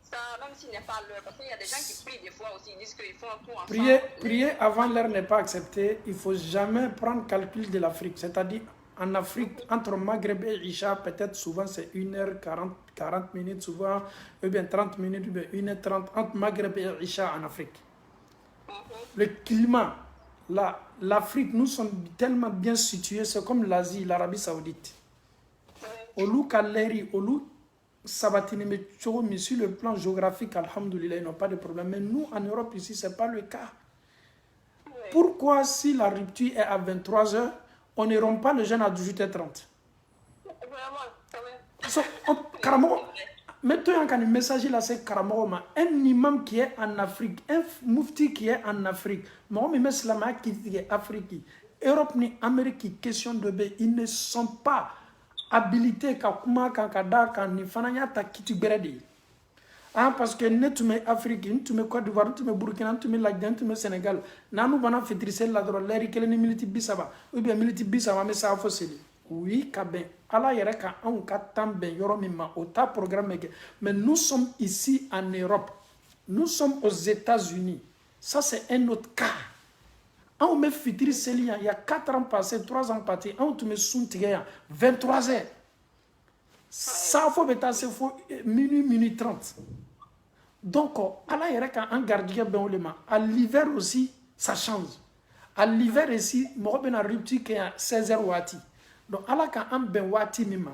S2: ça, même s'il n'est pas l'heure? Parce qu'il y a des gens qui prient des fois aussi, ils disent qu'il faut un tout ensemble.
S1: Prier avant l'heure n'est pas accepté. Il ne faut jamais prendre calcul de l'Afrique. C'est-à-dire, en Afrique, entre Maghreb et Isha, peut-être souvent c'est 1h40, 40 minutes, souvent, ou bien 30 minutes, ou bien 1h30, entre Maghreb et Isha en Afrique. Le climat, l'Afrique, nous sommes tellement bien situés, c'est comme l'Asie, l'Arabie Saoudite. Olu Kaleri, Olu Sabatini, mais sur le plan géographique, alhamdoulilah, ils n'ont pas de problème. Mais nous, en Europe, ici, ce n'est pas le cas. Pourquoi, si la rupture est à 23h, on ne rompt pas le jeûne à 18h30? Vraiment, mettons un message là, c'est Karamoroma. Un imam qui est en Afrique, un mufti qui est en Afrique, moi, je me qui est Afrique, Europe ni Amérique, question de B, ils ne sont pas habilités kakuma kakada ni fananya ta kiti beredi. Ah, parce que ne tu mets Afrique, tu mets Côte d'Ivoire, tu mets Burkina, tu mets Laden, tu mets Sénégal. Nanu bana fétriser la droite, l'air qui est militi bisaba, ou bien militi bisaba, mais ça a fossile. Oui, Kabin. Allah yera ka an ka tambe yoromima au ta programme. Mais nous sommes ici en Europe. Nous sommes aux États-Unis. Ça, c'est un autre cas. On me fitri Célia, il y a 4 ans passés, 3 ans passés, on te met soutien 23 heures. Ça, faut mettre c'est minuit 30. Donc, Allah yera ka an gardien ben olema. À l'hiver aussi, ça change. À l'hiver ici, moi ben a rupture qui est à 16h wati. Donc, Allah ka an ben wati mima.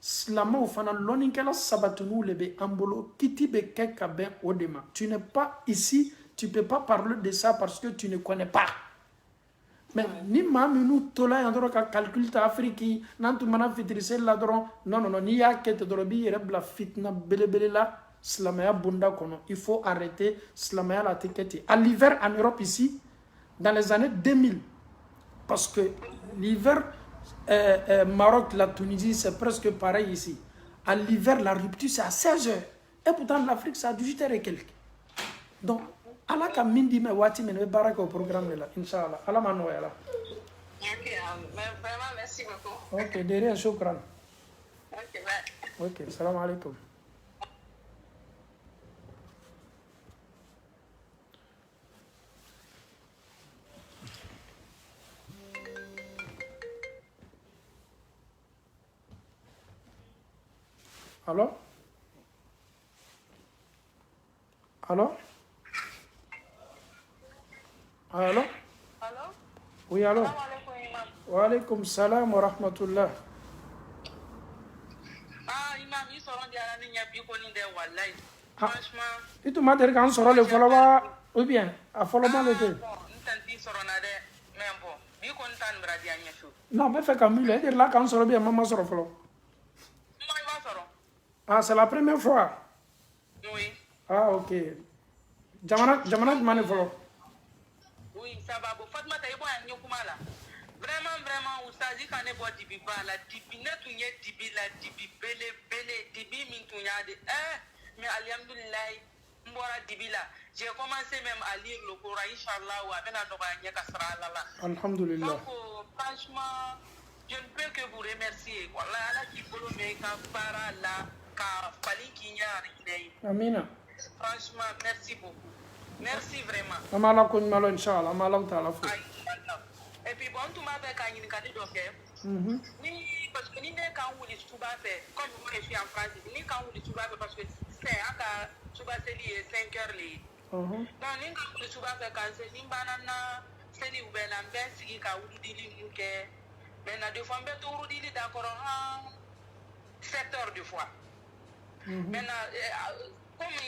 S1: Slama ou fana l'oninkela sabatunu lebe ambolo kiti be keka ben odema. Tu n'es pas ici, tu ne peux pas parler de ça parce que tu ne connais pas. Mais ni maminu tola yandoro ka calcul ta Afrique nantu mana fitrise la dron non ni ya kete dorobi rebla fitna belebele la slamaya bunda kono. Il faut arrêter slamaya la tiketi. À l'hiver en Europe ici dans les années 2000 parce que l'hiver Maroc, la Tunisie, c'est presque pareil ici. À l'hiver, la rupture, c'est à 16h. Et pourtant, l'Afrique, c'est à 18h et quelques. Donc, Allah ka mindi me wati me baraka au programme là, Inch'Allah. Allah manoya là.
S2: Ok, vraiment, merci beaucoup.
S1: Ok, derrière, shukran.
S2: Ok, bye.
S1: Ok, salam alaikum. Allô? Allô? Allô?
S2: Allô?
S1: Oui, allô?
S2: Salam alaikum, imam.
S1: Wa alaikum salam wa rahmatullah.
S2: Ah, imam, ils seront déjà là, il y a plus qu'on est des wallahi. Franchement.
S1: Et tu m'as dit qu'on sera le follower ou bien à follower le thé? Non, mais fais comme il est là quand sera bien, maman sera follow. Ah, c'est la première fois?
S2: Oui.
S1: Ah, ok. Jamana, mane follow.
S2: Oui, ça va. Fatma, tu es bon à Nyokumala. Vraiment, Oustaz, quand on voit Dibi Bala, Dibi Netunye, Dibi la, Dibi Bele, Dibi Mintunyade, mais Alhamdulillah, Mbora Dibi la. J'ai commencé même à lire le Coran, Inch'Allah, ou à Benadobanya Kasra Lala.
S1: Alhamdulillah.
S2: Donc, franchement, je ne peux que vous remercier. Voilà, Allah qui peut me faire para la, car Fali Kinya,
S1: Amina.
S2: franchement, merci beaucoup. Merci vraiment.
S1: Amala kun malo inshallah, amala ta'ala fo.
S2: Et puis bon, tout m'a fait quand il y a des dossiers. Ni parce que ni ne quand vous les souvent fait, comme moi je suis en France, ni quand vous les souvent fait parce que c'est à souvent c'est lié 5 heures les. Donc ni quand vous les souvent fait quand c'est ni banana, c'est ni ou ben en ben si quand vous dites que mais na deux fois ben tout vous dites d'accord en 7 heures de fois. Maintenant comme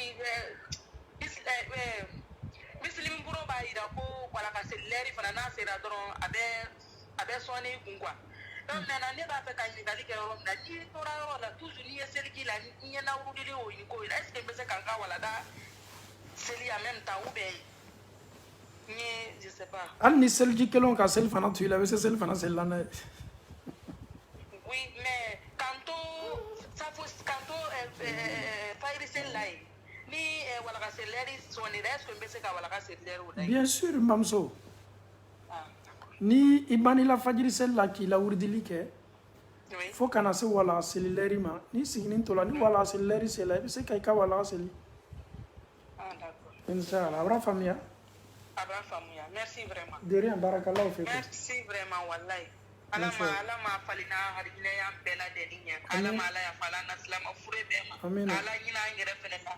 S2: Muslim buro ba ida ko wala ka selleri fana na sera doron abe soni kungwa donc nana ne ba fe ka ni dali ke ro na ti tora ro la toujours ni sel ki la ni na uru dili o ni ko est-ce que mbese kan ka wala da seli en même temps ou bien ni je sais pas
S1: Al ni sel ki kelon ka sel fana tu la be sel fana sel la na
S2: oui mais quand ça faut quand faire sel là
S1: bien sûr mamso ni ibani la fajiri sel la ki la wurdili ke fo kana se wala selileri ma ni signin tola ni wala selileri sela be se kay ka wala seli inshallah abra famia
S2: merci vraiment
S1: de rien barakallahu fikum
S2: merci vraiment wallahi alama falina harina ya bela de ninya alama ala ya falana islam afure be ma ala nyina ngere fenela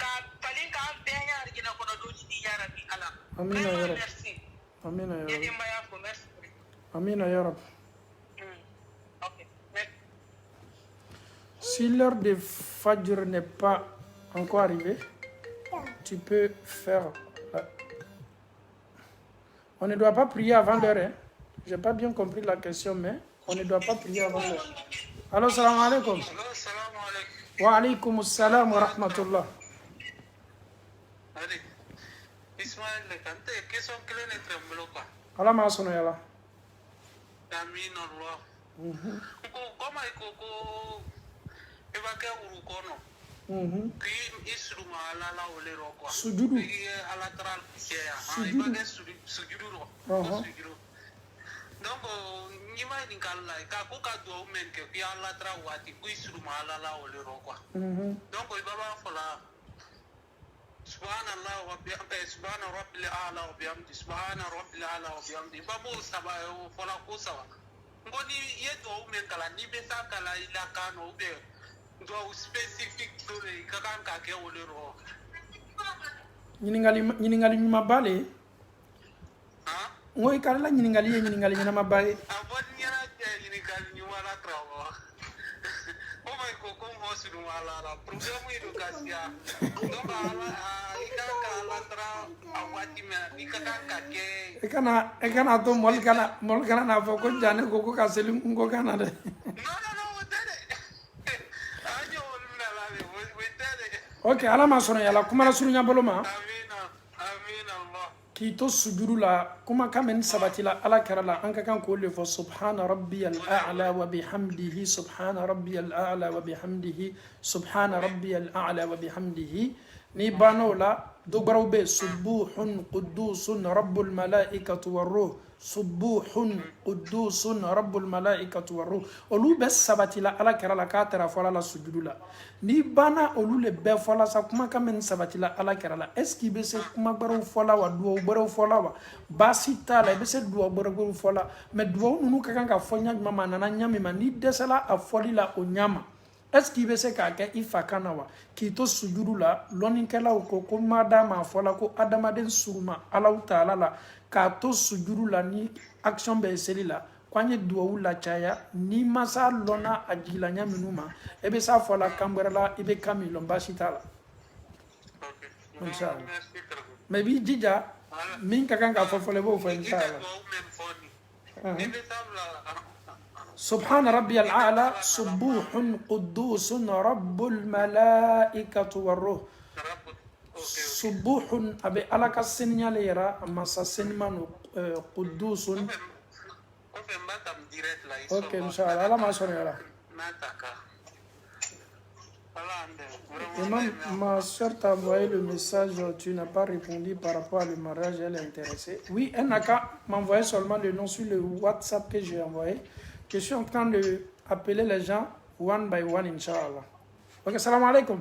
S2: ka palin ka be ya harina ko do ni ya rabbi ala
S1: amina ya rab
S2: merci
S1: amina ya
S2: rab
S1: rab
S2: ya ko merci
S1: amina ya rab
S2: OK
S1: si l'heure de Fajr n'est pas encore arrivée tu peux faire on ne doit pas prier avant l'heure hein? J'ai pas bien compris la question, mais on ne doit pas prier avant l'heure. Alors, salam alaikum. Wa alaikum assalam wa rahmatullah.
S5: Ismaël, quand tu es question que l'on est tremblé quoi.
S1: Allah m'a sonné là.
S5: Amin Allah. Comment il faut évacuer Urukono? Qui isru ala la ole roko.
S1: Sujudu.
S5: Ala tral kia. Évacuer sujudu ro. Donc, ni ma ni kala ka ko ka do men ke bi ala tra wati ku isru ala la ole roko. Donc, il va falloir subhanallah wa bihamdihi subhana rabbil a'la wa bihamdihi subhana rabbil a'la wa bihamdihi babu saba o fola ko sawa ngoni yeto men kala ni be sa kala ila kano be do specific do le kakan ka ke ole ro
S1: ñiningali ñuma balé
S5: ha
S1: ngoy kala ñiningali ñina ma balé
S5: abon ñana ñiningali ñuma la trawo o mai ko ko mo su ala la problème education donc ala ika kala tra awati me ika ka ke
S1: ekana to mol kana na fo ko jane ko ka selim ngo kana de
S5: no dede ajo wala la we dede
S1: OK ala ma sono yala kuma la surunya boloma
S5: amin Allah
S1: ki to sujudu la kuma kamen sabatila ala karala an ka kan ko le fo subhana rabbiyal a'la wa bihamdihi subhana rabbiyal a'la wa bihamdihi subhana rabbiyal a'la wa bihamdihi ni banola do barawbe subuhun qudusun rabbul malaikati war ruh subuhun qudusun rabbul malaikati war ruh olu be sabatila ala karala ka tara fola la sujudu la ni bana olu le be fola sa kuma kamen sabatila ala karala est-ce qu'il be se kuma baraw fola wa duo baraw fola wa basita la be se duo baraw fola mais duo nunu ka kan ka fonya mama nana nyami ma ni desala a foli la o nyama est-ce qu'il be se ka ke ifa kana wa ki to sujudu la lonin kala ko madama fola ko adamaden suruma ala taala la ka to sujudu la ni action be seli la kwanye duo la chaya ni masa lona ajila nyaminuma ebe sa fola kamberala ibe kamilo mbashita la inshallah mais bi jija min ka kan ka fofole bo fo inshallah سبحان ربي الأعلى سبوح قدوس رب الملائكة والروح سبوح أبي ألاك السنيا ليرا أما سنمان قدوس
S5: direct là.
S1: Ok, Inch'Allah. Allah m'a sonné là. Imam, ma soeur t'a envoyé le message, tu n'as pas répondu par rapport à le mariage, elle est intéressée. Oui, elle n'a qu'à m'envoyer seulement le nom sur le WhatsApp que j'ai envoyé. Je suis en train d'appeler les gens one by one, Inch'Allah. Ok, salam alaikum.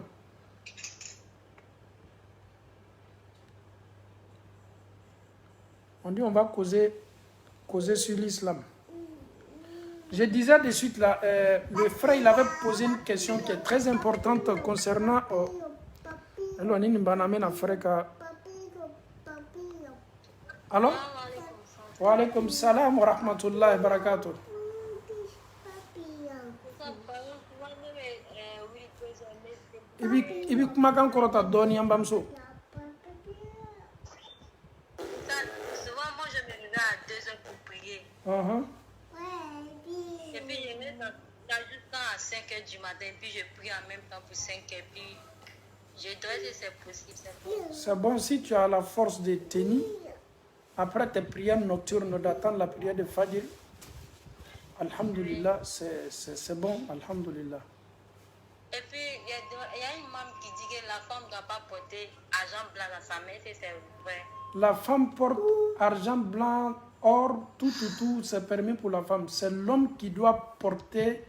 S1: On dit on va causer sur l'islam. Je disais de suite là, le frère il avait posé une question qui est très importante concernant alors wa alaikum salam wa rahmatullahi wa barakatuh. Ibi kumakan korota doni ambamso.
S7: Souvent moi je me lève à 2h pour prier. Et puis je me lève jusqu'à 5h du matin, et puis je prie en même temps pour 5h, puis je dois dire c'est possible.
S1: C'est bon si tu as la force de tenir après tes prières nocturnes d'attendre la prière de Fajr. Alhamdulillah, c'est bon, Alhamdulillah.
S7: Et puis il y a une maman qui dit que la femme ne doit pas porter argent blanc dans sa main, c'est vrai.
S1: La femme porte argent blanc, or, tout, c'est permis pour la femme. C'est l'homme qui doit porter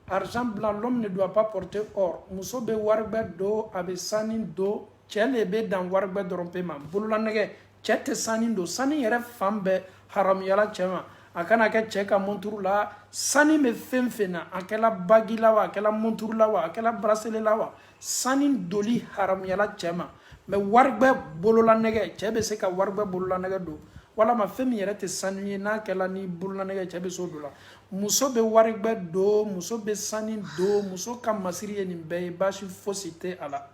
S1: argent blanc. L'homme ne doit pas porter or. Muso be warbe do, abe sanin do, tchele be dan warbe drompema. Bulula nege, tchete sanin do, sanin yere femme be haram yala tchema. Akana ke tcheka monturu la, sanin me fenfena, akela bagi lawa, akela monturu lawa, akela bracelet lawa, sanin doli haram yala tchema. Mais warbe bolola nege, tchebe se ka warbe bolola nege do. Wala ma femi yere te sanuye na kela ni bolola nege tchebe so do la. Muso be warbe do, muso be sanin do, muso ka masiri ye nimbe, bashi fosite ala.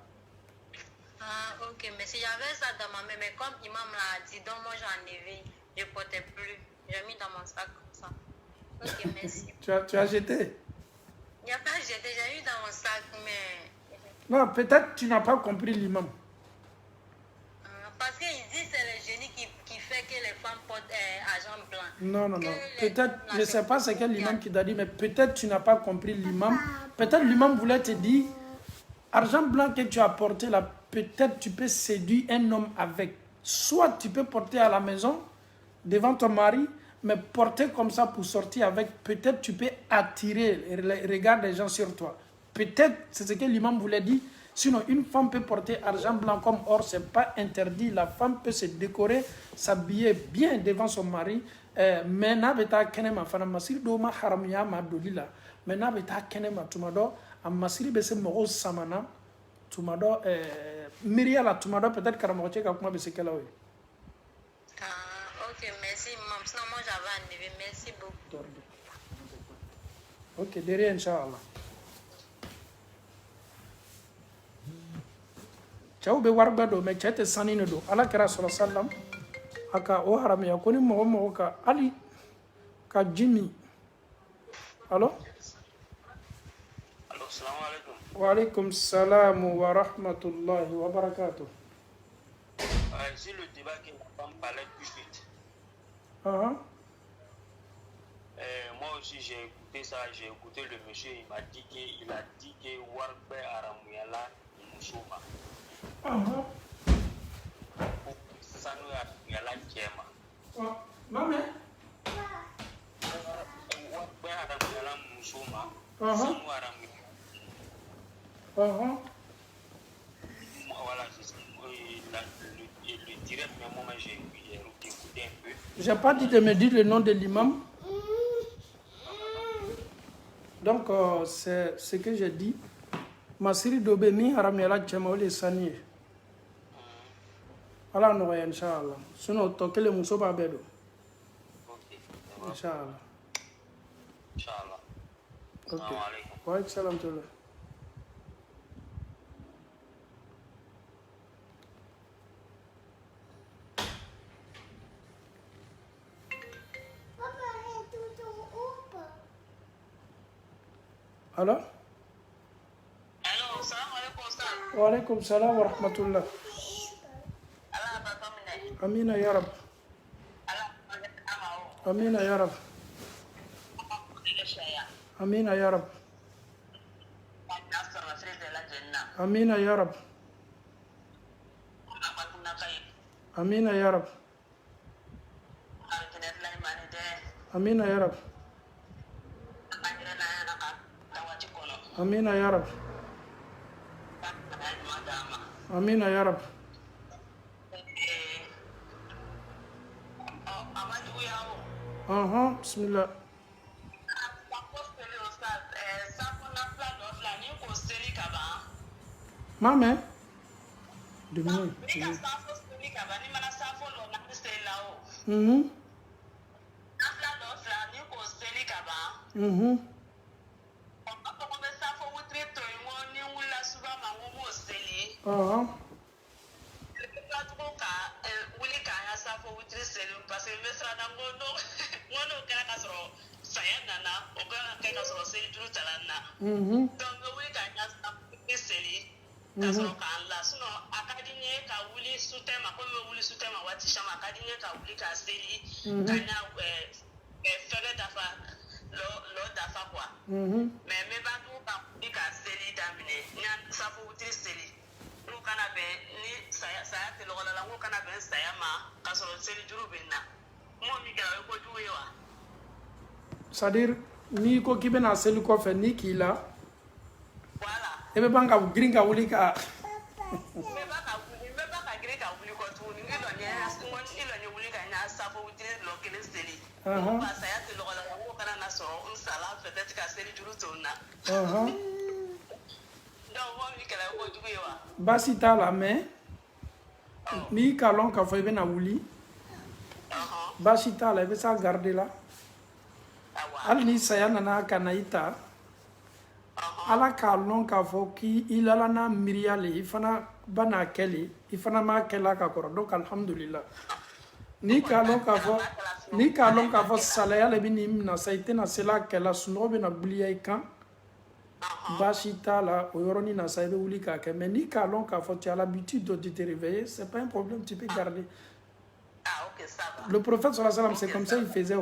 S7: Ah, ok, mais si j'avais ça dans ma main, mais comme imam l'a dit, donc moi j'en avais, je ne portais plus. J'ai mis dans mon sac comme ça. Ok, merci.
S1: Tu as jeté?
S7: Il n'y a pas jeté, j'ai mis dans mon sac, mais...
S1: Non, peut-être tu n'as pas compris l'imam.
S7: Parce qu'il dit que c'est le génie qui fait que les femmes portent argent blanc.
S1: Non. Peut-être, je ne sais pas c'est quel l'imam qui t'a dit, mais peut-être tu n'as pas compris l'imam. Peut-être l'imam voulait te dire, argent blanc que tu as porté là, peut-être tu peux séduire un homme avec. Soit tu peux porter à la maison, devant ton mari, mais porter comme ça pour sortir avec, peut-être tu peux attirer le regard des gens sur toi. Peut-être, c'est ce que l'imam voulait dire. Sinon, une femme peut porter argent blanc comme or, ce n'est pas interdit. La femme peut se décorer, s'habiller bien devant son mari. Mais n'a pas kenema fana masiri do ma haramya ma dolila. Mais n'a pas kenema tumado a masiri be se moro samana tumado miria la tumado peut-être karamoche ka kuma be se kala oui.
S7: Ah, ok, merci maman. Sinon moi j'avais un neveu, merci beaucoup.
S1: Ok, derrière Inch'Allah. Ciao be warba do me chete sanine do ala kira sallallahu aka o haram ya koni mo ka ali ka jimi. Allo
S5: Salam alaikum.
S1: Wa alaikum salam wa rahmatullahi wa barakatuh.
S5: Si le débat qui n'a pas parlé plus vite. Moi aussi j'ai écouté ça, j'ai écouté le monsieur, il a dit que warbe aramuyala musuma. Sanu aramuyala jema.
S1: Mame
S5: warbe aramuyala musuma. Sanu aramuyala. Voilà, c'est le direct, mais moi j'ai écouté un peu.
S1: J'ai pas dit de me dire le nom de l'imam. Donc, c'est ce que j'ai dit. Masiri dobe mi haramela chamaole sani. Ala no ya inshallah. Sinon tokele muso ba bedo.
S5: Ok.
S1: Inshallah.
S5: Inshallah.
S1: Ok.
S5: Assalamu alaikum.
S1: Wa alaikum salam to. Allô?
S2: Allô, salam alaikum ustaz.
S1: Wa alaikum salam wa rahmatullah.
S2: Allah ba
S1: Amina ya Rab.
S2: Allah ba amao.
S1: Amina ya Rab. Amina ya Rab. Amina ya Rab. Amina ya Rab. Amina ya Rab. Amina ya Rab. Amina ya Rab. Bismillah. Mame. Demi. C'est-à-dire, ni ko k'i bɛna seli kɔfɛ ni k'i la i bɛ ban ka girin ka wuli ka basi t'a la mais n'i k'a lɔn k'a fɔ i bɛna wuli basi t'a la i bɛ s'a garder la hali ni saya nana ka na i ta ala k'a lɔn k'a fɔ k'i lala n'a miiriya le i fana ba n'a kɛ le i fana m'a kɛla ka kɔrɔ donc alhamdulillah ni k'a lɔn k'a fɔ salaya le bɛ n'i minɛ sa i tɛna se la kɛla sunɔgɔ bɛna giliya i kan basi t'a la o yɔrɔnin na sa i bɛ wuli k'a kɛ mais ni k'a lɔn k'a fɔ tu as l'habitude de te réveiller c'est pas un problème tu peux garder. Le prophète sallallahu alayhi wa sallam c'est comme ça il faisait.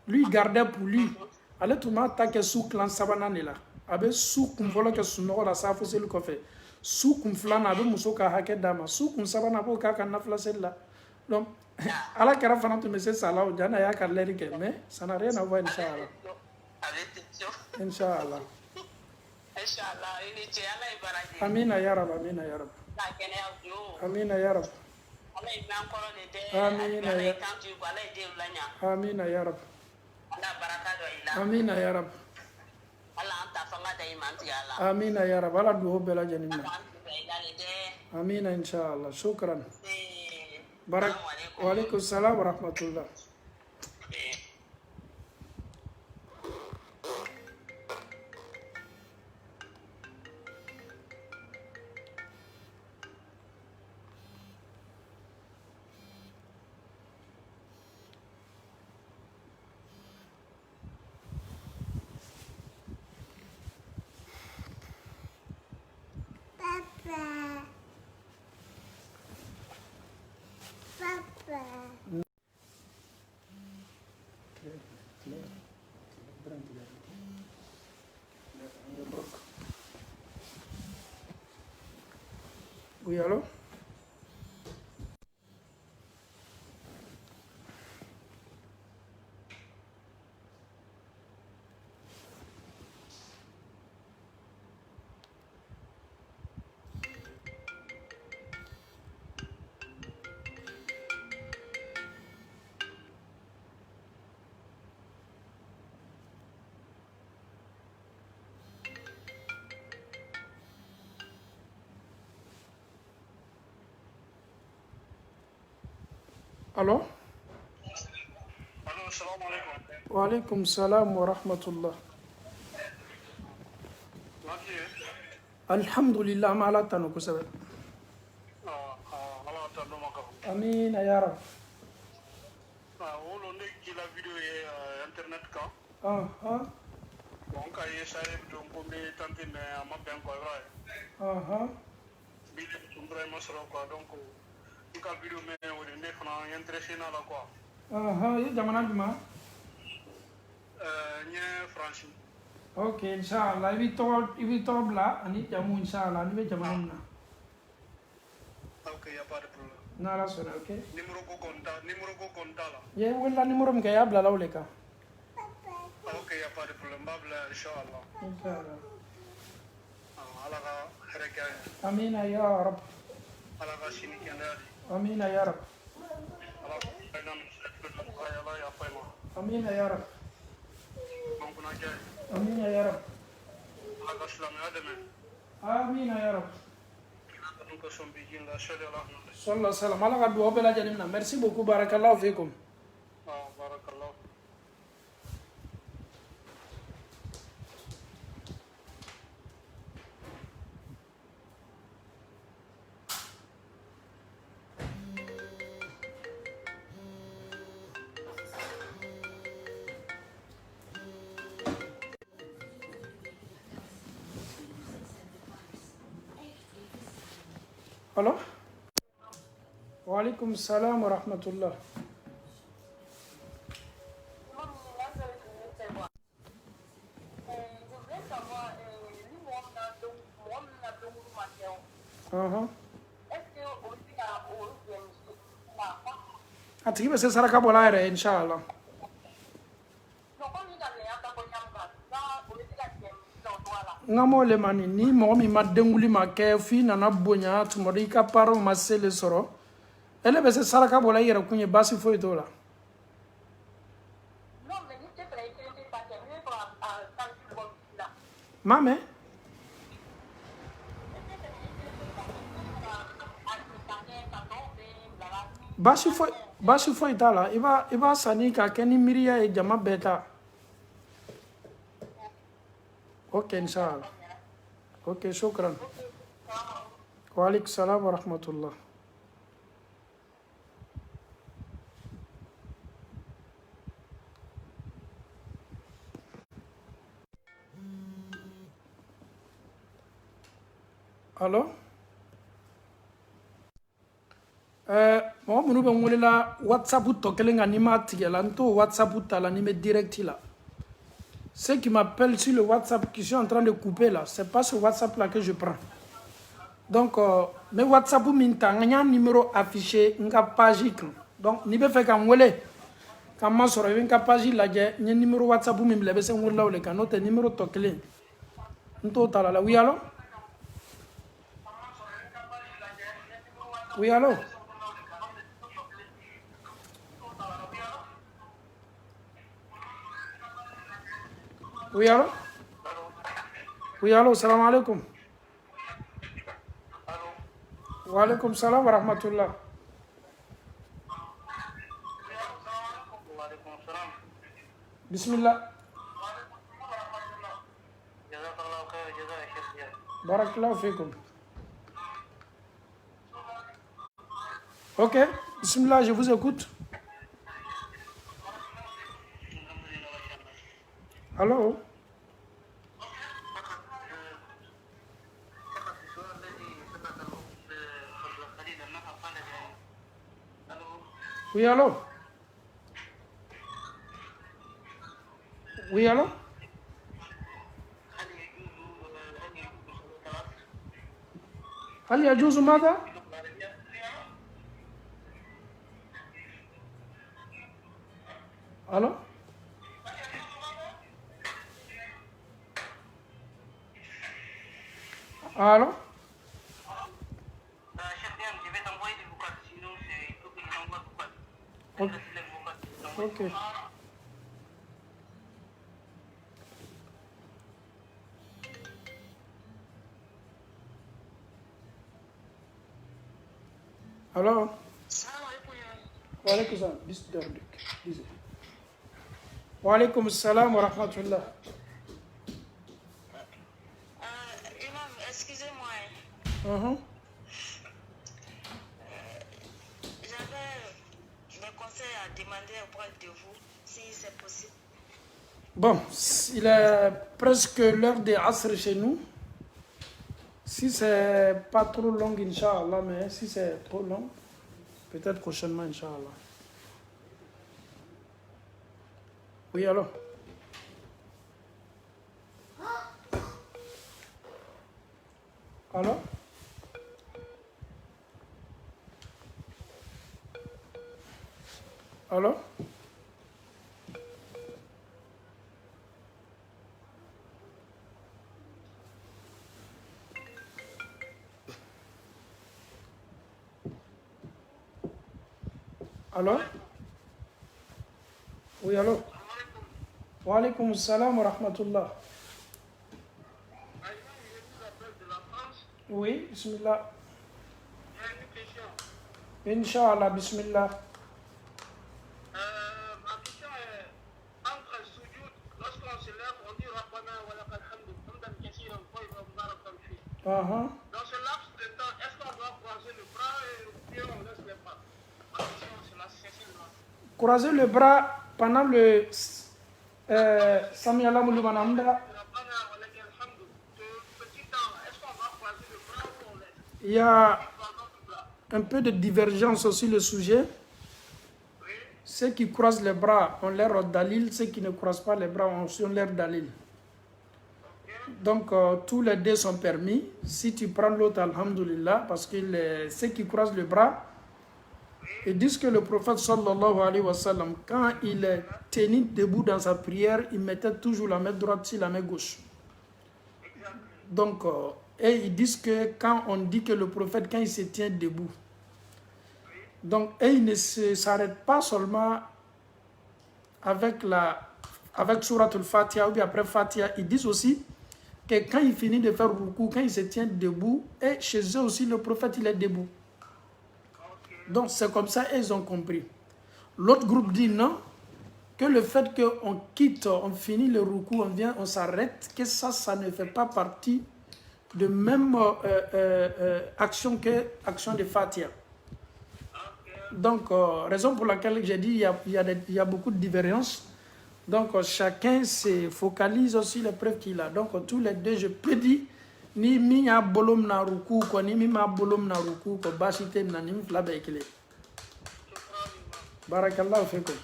S1: Lui il gardait pour lui ale tun b'a ta kɛ su kilan sabanan de la a bɛ su kun fɔlɔ kɛ sunɔgɔ la safo seli kɔfɛ su kun filanan a bɛ muso ka hakɛ d'a ma su kun sabanan a b'o k'a ka nafila seli la donc ala kɛra fana tun bɛ se sala o jana y'a ka lɛri kɛ mais ça n'a rien à voir inchallah inchallah amina ya rab amina ya rab amina ya rab amina ya amina ya rab amina ya rab amina ya rab ala duho bɛɛ lajɛlen na amina inchallah shukran barak wa alaikum salam wa rahmatullah. Oui, allô? Allô?
S5: Allô, salam alaikum.
S1: Wa alaikum salam wa rahmatullah. Alhamdulillah ma ala tanu kosɛbɛ.
S5: Ala tanu maka.
S1: Amina ya rab.
S5: Wolo ne kila video ye internet kan. Bon ka ye sare bidon ko be tanti me ama ben ko ra. Bidon tumbra ma soro ko donc ka video me woni ne fana intéressé na la quoi.
S1: Ye jamana juma?
S5: Nye France.
S1: Ok, Inch'Allah. Il vit top là, on est jamu Inch'Allah, on est jamu.
S5: Ok, y a pas de problème.
S1: Nala sona, ok?
S5: Numéro ko konta là.
S1: Ye wala numéro mke ya bla lawleka.
S5: Ok, y a pas de problème. Babla Inch'Allah.
S1: Inch'Allah.
S5: Ala ka hereka.
S1: Amina ya Rab.
S5: Ala ka sini kendali.
S1: Amina ya Rab.
S5: Ala ka nam ala ya fayma.
S1: Amina ya Rab.
S5: Mon kuna jay.
S1: Amina ya Rab.
S5: Ala ka salam adame.
S1: Amina ya Rab.
S5: Ko sombi jinga sallallahu
S1: Sallallahu alaihi wasallam. Ala ka duwa bela janimna. Merci beaucoup, barakallahu fikum.
S5: barakallah.
S1: Allô? Wa alaikum salam wa rahmatullah. A tigi bɛ se saraka bɔla yɛrɛ inshallah. N ka m'o le ma ni mɔgɔ min ma denguli ma kɛ f'i nana bonya tuma dɔ i ka parents ma se le sɔrɔ ele bɛ se saraka bɔla i yɛrɛ kun ye baasi foyi t'o la. M'a mɛn? Baasi foyi t'a la i b'a sanni ka kɛ ni miiriya ye jama bɛɛ ta. Ok inshallah. Ok shukran. Wa alaikum salam wa rahmatullah. Allô? Mɔgɔ minnu bɛ n welela WhatsApp tɔ kelen kan n'i m'a tigɛ la n t'o WhatsApp ta la ni n bɛ direct la. Ceux qui m'appellent sur le WhatsApp qui sont en train de couper là, c'est pas ce WhatsApp là que je prends. Donc, mes WhatsApp minta, il y a un numéro affiché, une page. Donc, ni be fait qu'en wele, quand ma sort une page là, il y a un numéro WhatsApp mi me c'est un wele là ou le canot, un numéro tokele. Un total là, oui allô? Oui allô? Oui allô? Oui allô, salam alaikum. Wa alaikum salam wa rahmatullah. Bismillah. Barakallahu fikum. Ok, bismillah, je vous écoute. Allô? Oui, allô? Oui, allô? هل يجوز ماذا؟ Allô? Allô? Ok. Allô? Wa alaikum salam. Wa alaikum salam wa rahmatullah.
S7: Imam, excusez-moi. J'avais des conseils à demander auprès de vous, si c'est possible.
S1: Bon, il est presque l'heure des Asr chez nous. Si c'est pas trop long, Inch'Allah, mais si c'est trop long, peut-être prochainement, Inch'Allah. Oui, alors? Alors? Alors? Alors? Oui, allô? Wa alaykoum salam wa rahmatullah. Oui, bismillah. Inch'Allah, bismillah.
S5: Ma question est, entre sujoud, lorsqu'on se lève, on dit Rabbana wa lakal hamdu, hamdan kathiran tayyiban mubarakan fi. Dans ce laps de temps, est-ce qu'on doit croiser le bras ou bien on laisse les bras? Ma question, c'est la simplement.
S1: Croiser le bras pendant le Sami Allah Mouliman Hamda.
S5: Rabbana wa lakal hamdu. Ce petit temps, est-ce qu'on doit croiser le bras ou on laisse?
S1: Il y a un peu de divergence sur le sujet. Ceux qui croisent les bras ont l'air dalil, ceux qui ne croisent pas les bras ont l'air dalil. Donc tous les deux sont permis. Si tu prends l'autre, alhamdulillah, parce que ceux qui croisent les bras, ils disent que le prophète sallallahu alayhi wa sallam, quand il est tenu debout dans sa prière, il mettait toujours la main droite sur la main gauche. Donc, et ils disent que quand on dit que le prophète, quand il se tient debout, donc, et il ne s'arrête pas seulement avec Surat al-Fatiha ou bien après Fatiha, ils disent aussi que quand il finit de faire ruku, quand il se tient debout, et chez eux aussi, le prophète, il est debout. Donc, c'est comme ça, ils ont compris. L'autre groupe dit non, que le fait qu'on quitte, on finit le ruku, on vient, on s'arrête, que ça ne fait pas partie de même action que action de Fatiha. Donc, raison pour laquelle j'ai dit il y a beaucoup de différences. Donc, chacun se focalise sur les preuves qu'il a. Donc, tous les deux, je peux dire, ni mi a bolom na ruku ko ni mi ma bolom na ruku ko basite na ni fla be kile. Barakallahu fikum.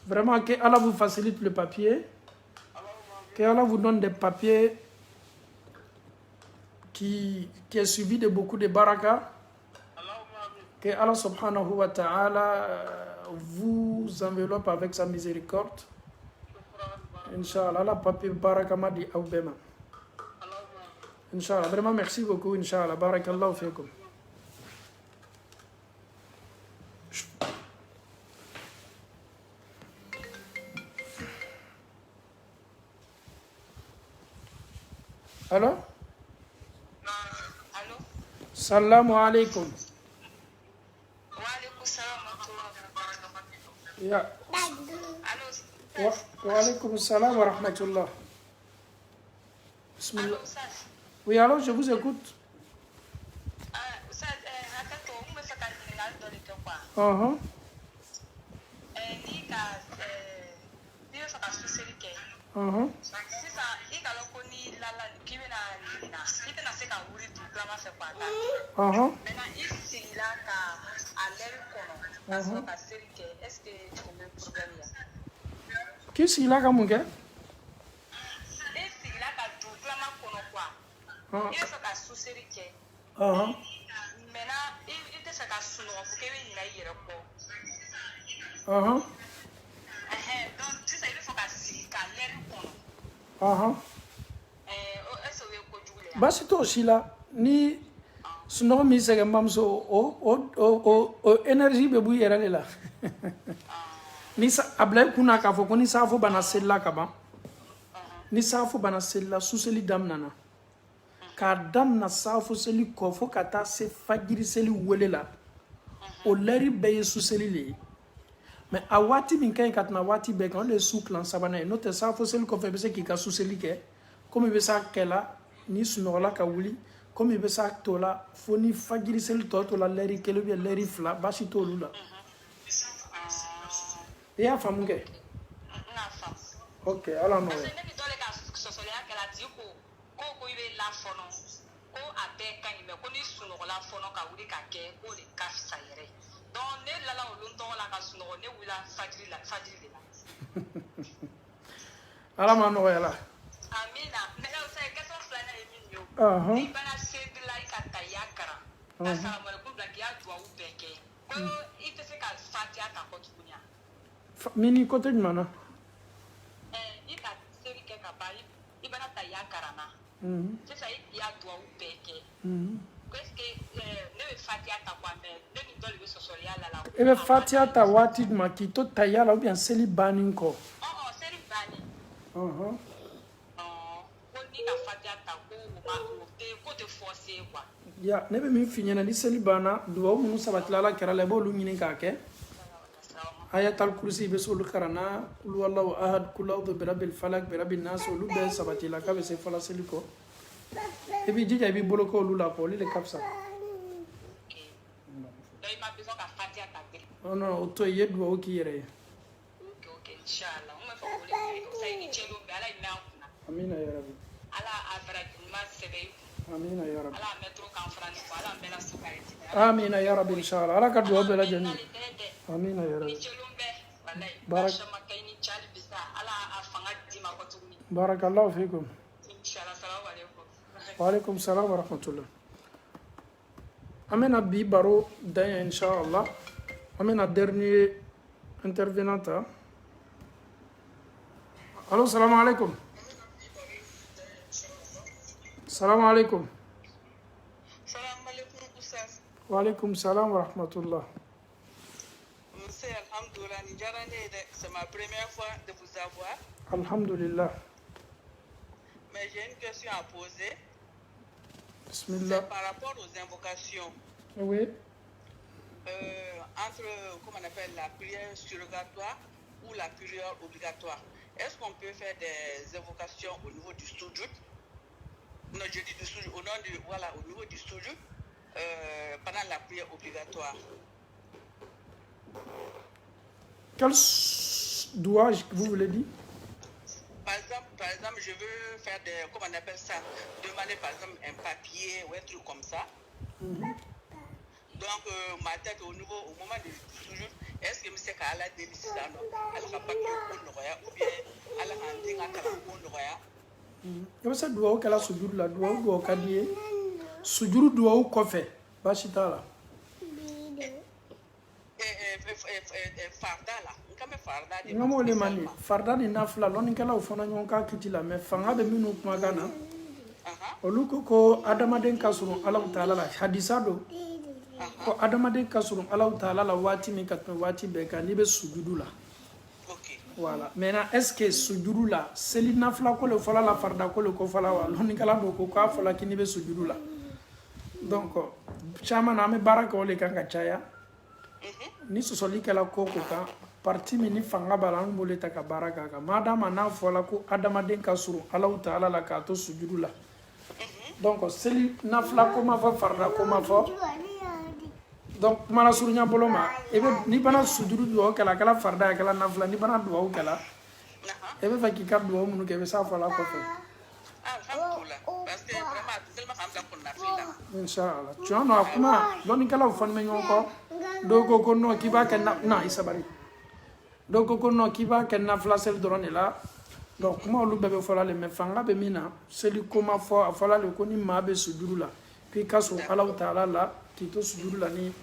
S1: Vraiment que Allah vous facilite le papier. Que Allah vous donne des papiers qui est suivi de beaucoup de baraka. Que Allah subhanahu wa ta'ala vous enveloppe avec sa miséricorde. Inch'Allah, la papier baraka madi au bema. Inch'Allah, vraiment merci beaucoup, Inch'Allah. Barakallahu fikum. Allô?
S2: Allô?
S1: Salamu alaikum.
S2: Wa alaikum salam wa rahmatullah.
S1: Ya.
S2: Allô?
S1: Wa alaikum salam wa rahmatullah. Bismillah.
S2: Allô, Oustaz?
S1: Oui, alors je vous écoute.
S2: Oustaz, hakato, on me fait un signal dans le temps quoi. Ni ka ni yo saka susiri ke. Sisa I ka loko ni lala kibe na na. Ite na se ka wuri tu grama se kwa ta. Maintenant I sigila ka aler kono. Aso ka serike. Est-ce que tu as un problème là?
S1: Qui c'est là comme que?
S2: I sigila ka tu grama kono kwa. I so ka susiri ke. Maintenant I te se ka suno ko ke wi na yere ko. Donc, tu sais, il faut qu'elle l'air kono.
S1: Basi to sila ni suno mi se mam so o energy be bu yera la. Ni sa abla kuna ka fo ko ni sa fo bana sella ka ba. Ni sa fo bana sella suseli damnana. Ka damna sa fo seli ko fo kata se fajiri seli wele la. O leri be suseli le. Mais a wati min kan katna wati be kan le souklan sabana no te sa fo sel ko fe be se ki ka suseli ke comme be sa kela ni sunola ka wuli comme be sa tola fo ni fajiri sel to la leri kelo be leri fla bashi to lula ya famu ke
S2: Na fam.
S1: OK ala no
S2: Parce que ne dole ka sosolia que la di ko ibe la fono. Ko abe kan ime ko ni sunola fono ka wuli ka ke ko le ka sayere. Donc ne la longtemps la ka suno ne wula fajiri la.
S1: ala ma no yala
S2: Amina. Mais là Ni bana sedi la ka ta yakara. Assalamu alaikum la ya duwa u beke. Ko ite se ka fatia ta ko tukunya.
S1: Mini côté mana?
S2: Ni ka sedi ke ka bali i bana ta yakara na. C'est ça ya duwa u beke. Qu'est-ce que ne fatia ta kwa me ne ni dole be sosoria la la.
S1: Ebe fatia ta wati ma ki to tayala ou bien seli bani ko?
S2: Seli bani. Ko ni ka fatia ta ko ko te forcer quoi.
S1: Ya ne be min finyana di seli bana duwa mu sabatila la kera le bo lu nyini ka ke. Ayatul kursi be sulu karana kul wallahu ahad kul a'udhu bi rabbil falaq bi rabbin nas lu be sabatila ka be se fala seli ko. Et puis déjà il bolo ko lu la ko le kapsa. Oh non, auto yedu o ki yere.
S2: Okay, inshallah. On va faire le ça ni chelo be ala ina kuna.
S1: Amina ya rabbi.
S2: Ala abrak ma sebe.
S1: Amina ya rabbi.
S2: Ala metro kan France ko ala mela sukariti.
S1: Amina ya rabbi inshallah. Ala ka duwa be la jani. Amina ya rabbi.
S2: Ni chelo be wallahi.
S1: Barak.
S2: Shama kayni chali bisa ala afanga dima ko tuni.
S1: Barakallahu fikum.
S2: Inshallah, assalamu alaikum.
S1: Wa alaikum salam wa rahmatullah. Amena bi baro dan inshallah. Amena dernier intervenant. Allô, salam alaikum. Salam alaikum.
S2: Salam alaikum Oustaz.
S1: Wa alaikum salam wa rahmatullah.
S2: Monsieur, alhamdoulilah, c'est ma première fois de vous avoir.
S1: Alhamdulillah.
S2: Mais j'ai une question à poser.
S1: Bismillah.
S2: C'est par rapport aux invocations.
S1: Oui.
S2: Entre, comment on appelle, la prière surrogatoire ou la prière obligatoire. Est-ce qu'on peut faire des invocations au niveau du sujud? Non, je dis du sujud, au niveau du sujud, pendant la prière obligatoire.
S1: Quel doigt vous voulez dire?
S2: Par exemple, je veux faire des, comment on appelle ça, demander par exemple un papier ou un truc comme ça. Donc, ma tête au moment du sujoud, est-ce que je sais qu'elle a des décisions? Elle n'a pas de ou bien elle a un ding à
S1: la doigt qu'elle a sujoud la doigt qu'elle sujoud doigt ou kofe bashita la.
S2: Farda la.
S1: Ngamo le mani farda ni nafla loni kala ufona nyonka kitila me fanga be minu magana. Oluko ko adamaden kasuru Allah taala la hadisado. Ko adamaden kasuru Allah taala la wati min katme wati be kan ni be sujudu la. Voilà. Maintenant est-ce que sujudu la seli nafla ko le fala la farda ko le ko fala wa loni kala do ko ka fala kini be sujudu la. Donc chama na me baraka ole kanga chaya. Ni sosoli kala koko ka parti mini fanga balan bole ta ka baraka ka madama na fola ko adamaden kasuru Allah taala la ka to sujudu la. Donc seli nafla ko ma fa farda ko ma fa. Donc mana surunya boloma ebe ni bana sujudu do kala kala farda kala nafla ni bana do kala ebe fa ki ka do munu ke be sa fola ko fa.
S2: Alhamdulillah parce que vraiment tellement hamda ko nafila.
S1: Inshallah tu en as kuma doni kala fon me nyoko do ko no ki ba ken na isabari do ko no ki ba ken nafla sel drone la. Donc kuma lu bebe fola le me fanga be mina seli koma fo afola le ko ni ma be sujudu la puis kaso Allah taala la kito sujudu la ni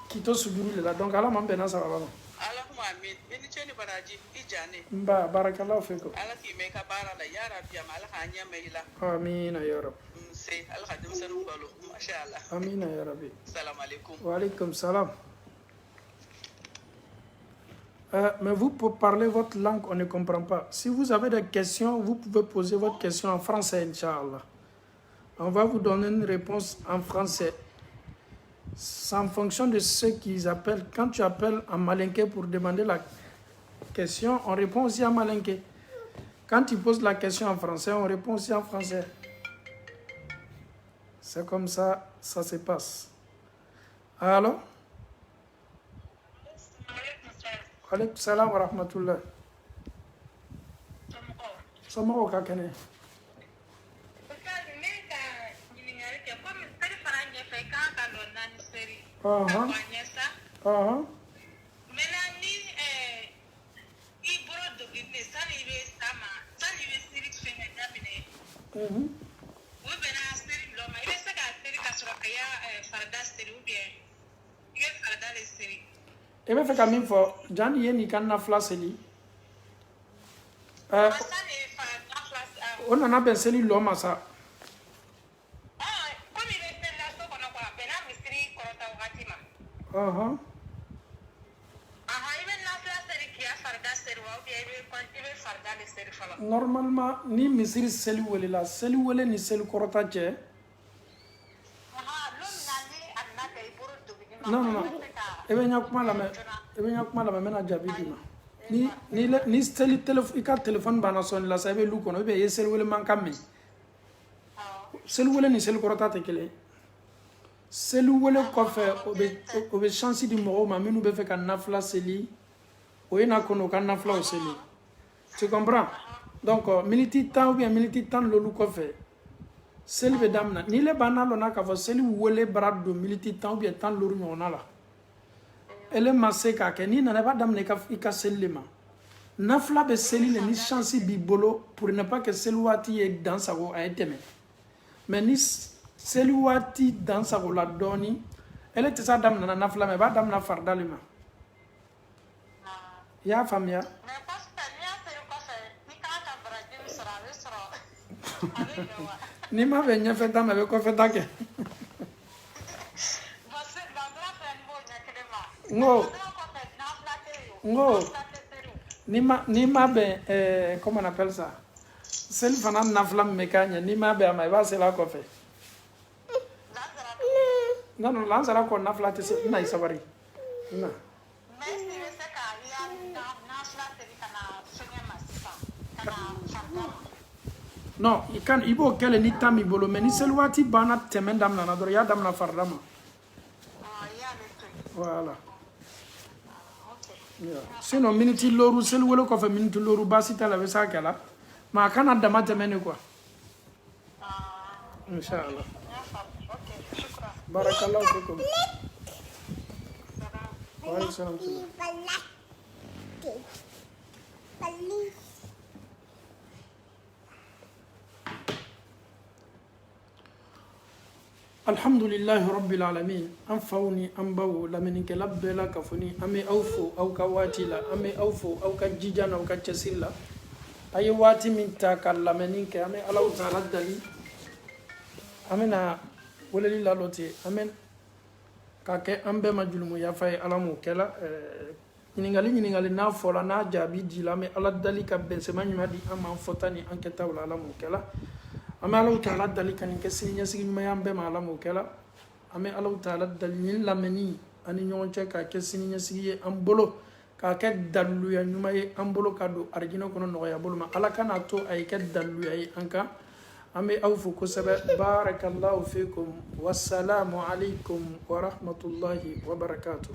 S1: kito sujudu la donc ala mambe na sababa
S2: Allahumma amin beni cheni baraji ijane
S1: mba barakallahu fikum
S2: ala ki me ka bara la ya rabbi ma ala hanya me ila
S1: amin ya rab
S2: c'est ala khadim sanu balo mashallah
S1: amin ya rabbi
S2: salam alaikum
S1: wa alaikum salam. Mais vous pouvez parler votre langue, on ne comprend pas. Si vous avez des questions, vous pouvez poser votre question en français, Inch'Allah. On va vous donner une réponse en français. C'est en fonction de ce qu'ils appellent. Quand tu appelles en malinké pour demander la question, on répond aussi en malinké. Quand tu poses la question en français, on répond aussi en français. C'est comme ça, ça se passe. Alors? Alaikum salam wa rahmatullah. Sama o ka kene. e be fe ka min fo jan ye ni kan nafla seli on a ben seli lo masa
S2: comme il est là so kono kwa bena misri korota wakati ma ibe nafla seli kia farda seli wa bi ibe farda le seli fala
S1: normalement ni misri seli wele la seli wele ni seli korota je non ebe nya kuma la me na jabi dima ni seli téléphone bana son la sabe lu kono be seli wele man kamme seli wele ni seli korota te kele seli wele ko fe obe chance di mo ma minu be fe kan nafla seli o ina kono kan nafla o seli tu comprends donc minute temps ou bien minute temps lolu ko fe seli be damna ni le bana lo na ka fo seli wele brad do minute temps ou bien temps lolu nyona la ele masse ka ke ni na ba damne ka ika seli ma nafla be seli le ni chance bi bolo pour ne pas que seli wati e dans sa go a eteme mais ni seli wati dans sa go la doni ele te sa damna na nafla me ba damna fardalima ya famia ni ma be nya feta me be ko feta ke ngo ni ma be comment on appelle ça sel fana nafla me kanya ni ma be ama ba sela ko fe non lanzara ko nafla te na isabari na non ikan ibo kele ni tami bolo mais ni selwati bana temendam na dor ya dam na fardama voilà sinon minute loru sel wolo ko fa minute loru basi tala be sakala ma kana dama temene quoi inshallah barakallahu fikum wa alaykum salam الحمد لله رب العالمين أنفوني أنبو لمن كلب لا كفني أمي أوفو أو كواتي لا أمي أوفو أو كجيجان أو كجسيلا أي واتي من تاكل لمن كأمي الله تعالى دلي أمينا وللي لا لوتي أمين كاكي أمبي مجلوم يفاي ألامو كلا ñingali na fola na jabi di la me ala dali ka ben se manyuma di ama fotani anketa wala alamu kala ame ala taala dali kan ke sinya sigi mayambe ma alamu kala ame ala taala dali nin lameni ani nyonche ka ke sinya sigi ambolo ka ke dalu ya nyuma e ambolo ka do arjino kono no ya bolo ma ala kana to ay ke dalu ya anka ame awfu ko sabe barakallahu fikum wassalamu alaikum wa rahmatullahi wa barakatuh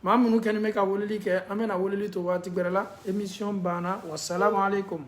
S1: ma munu kan me ka wolili ke amena wolili to wati berala émission bana wassalamu alaikum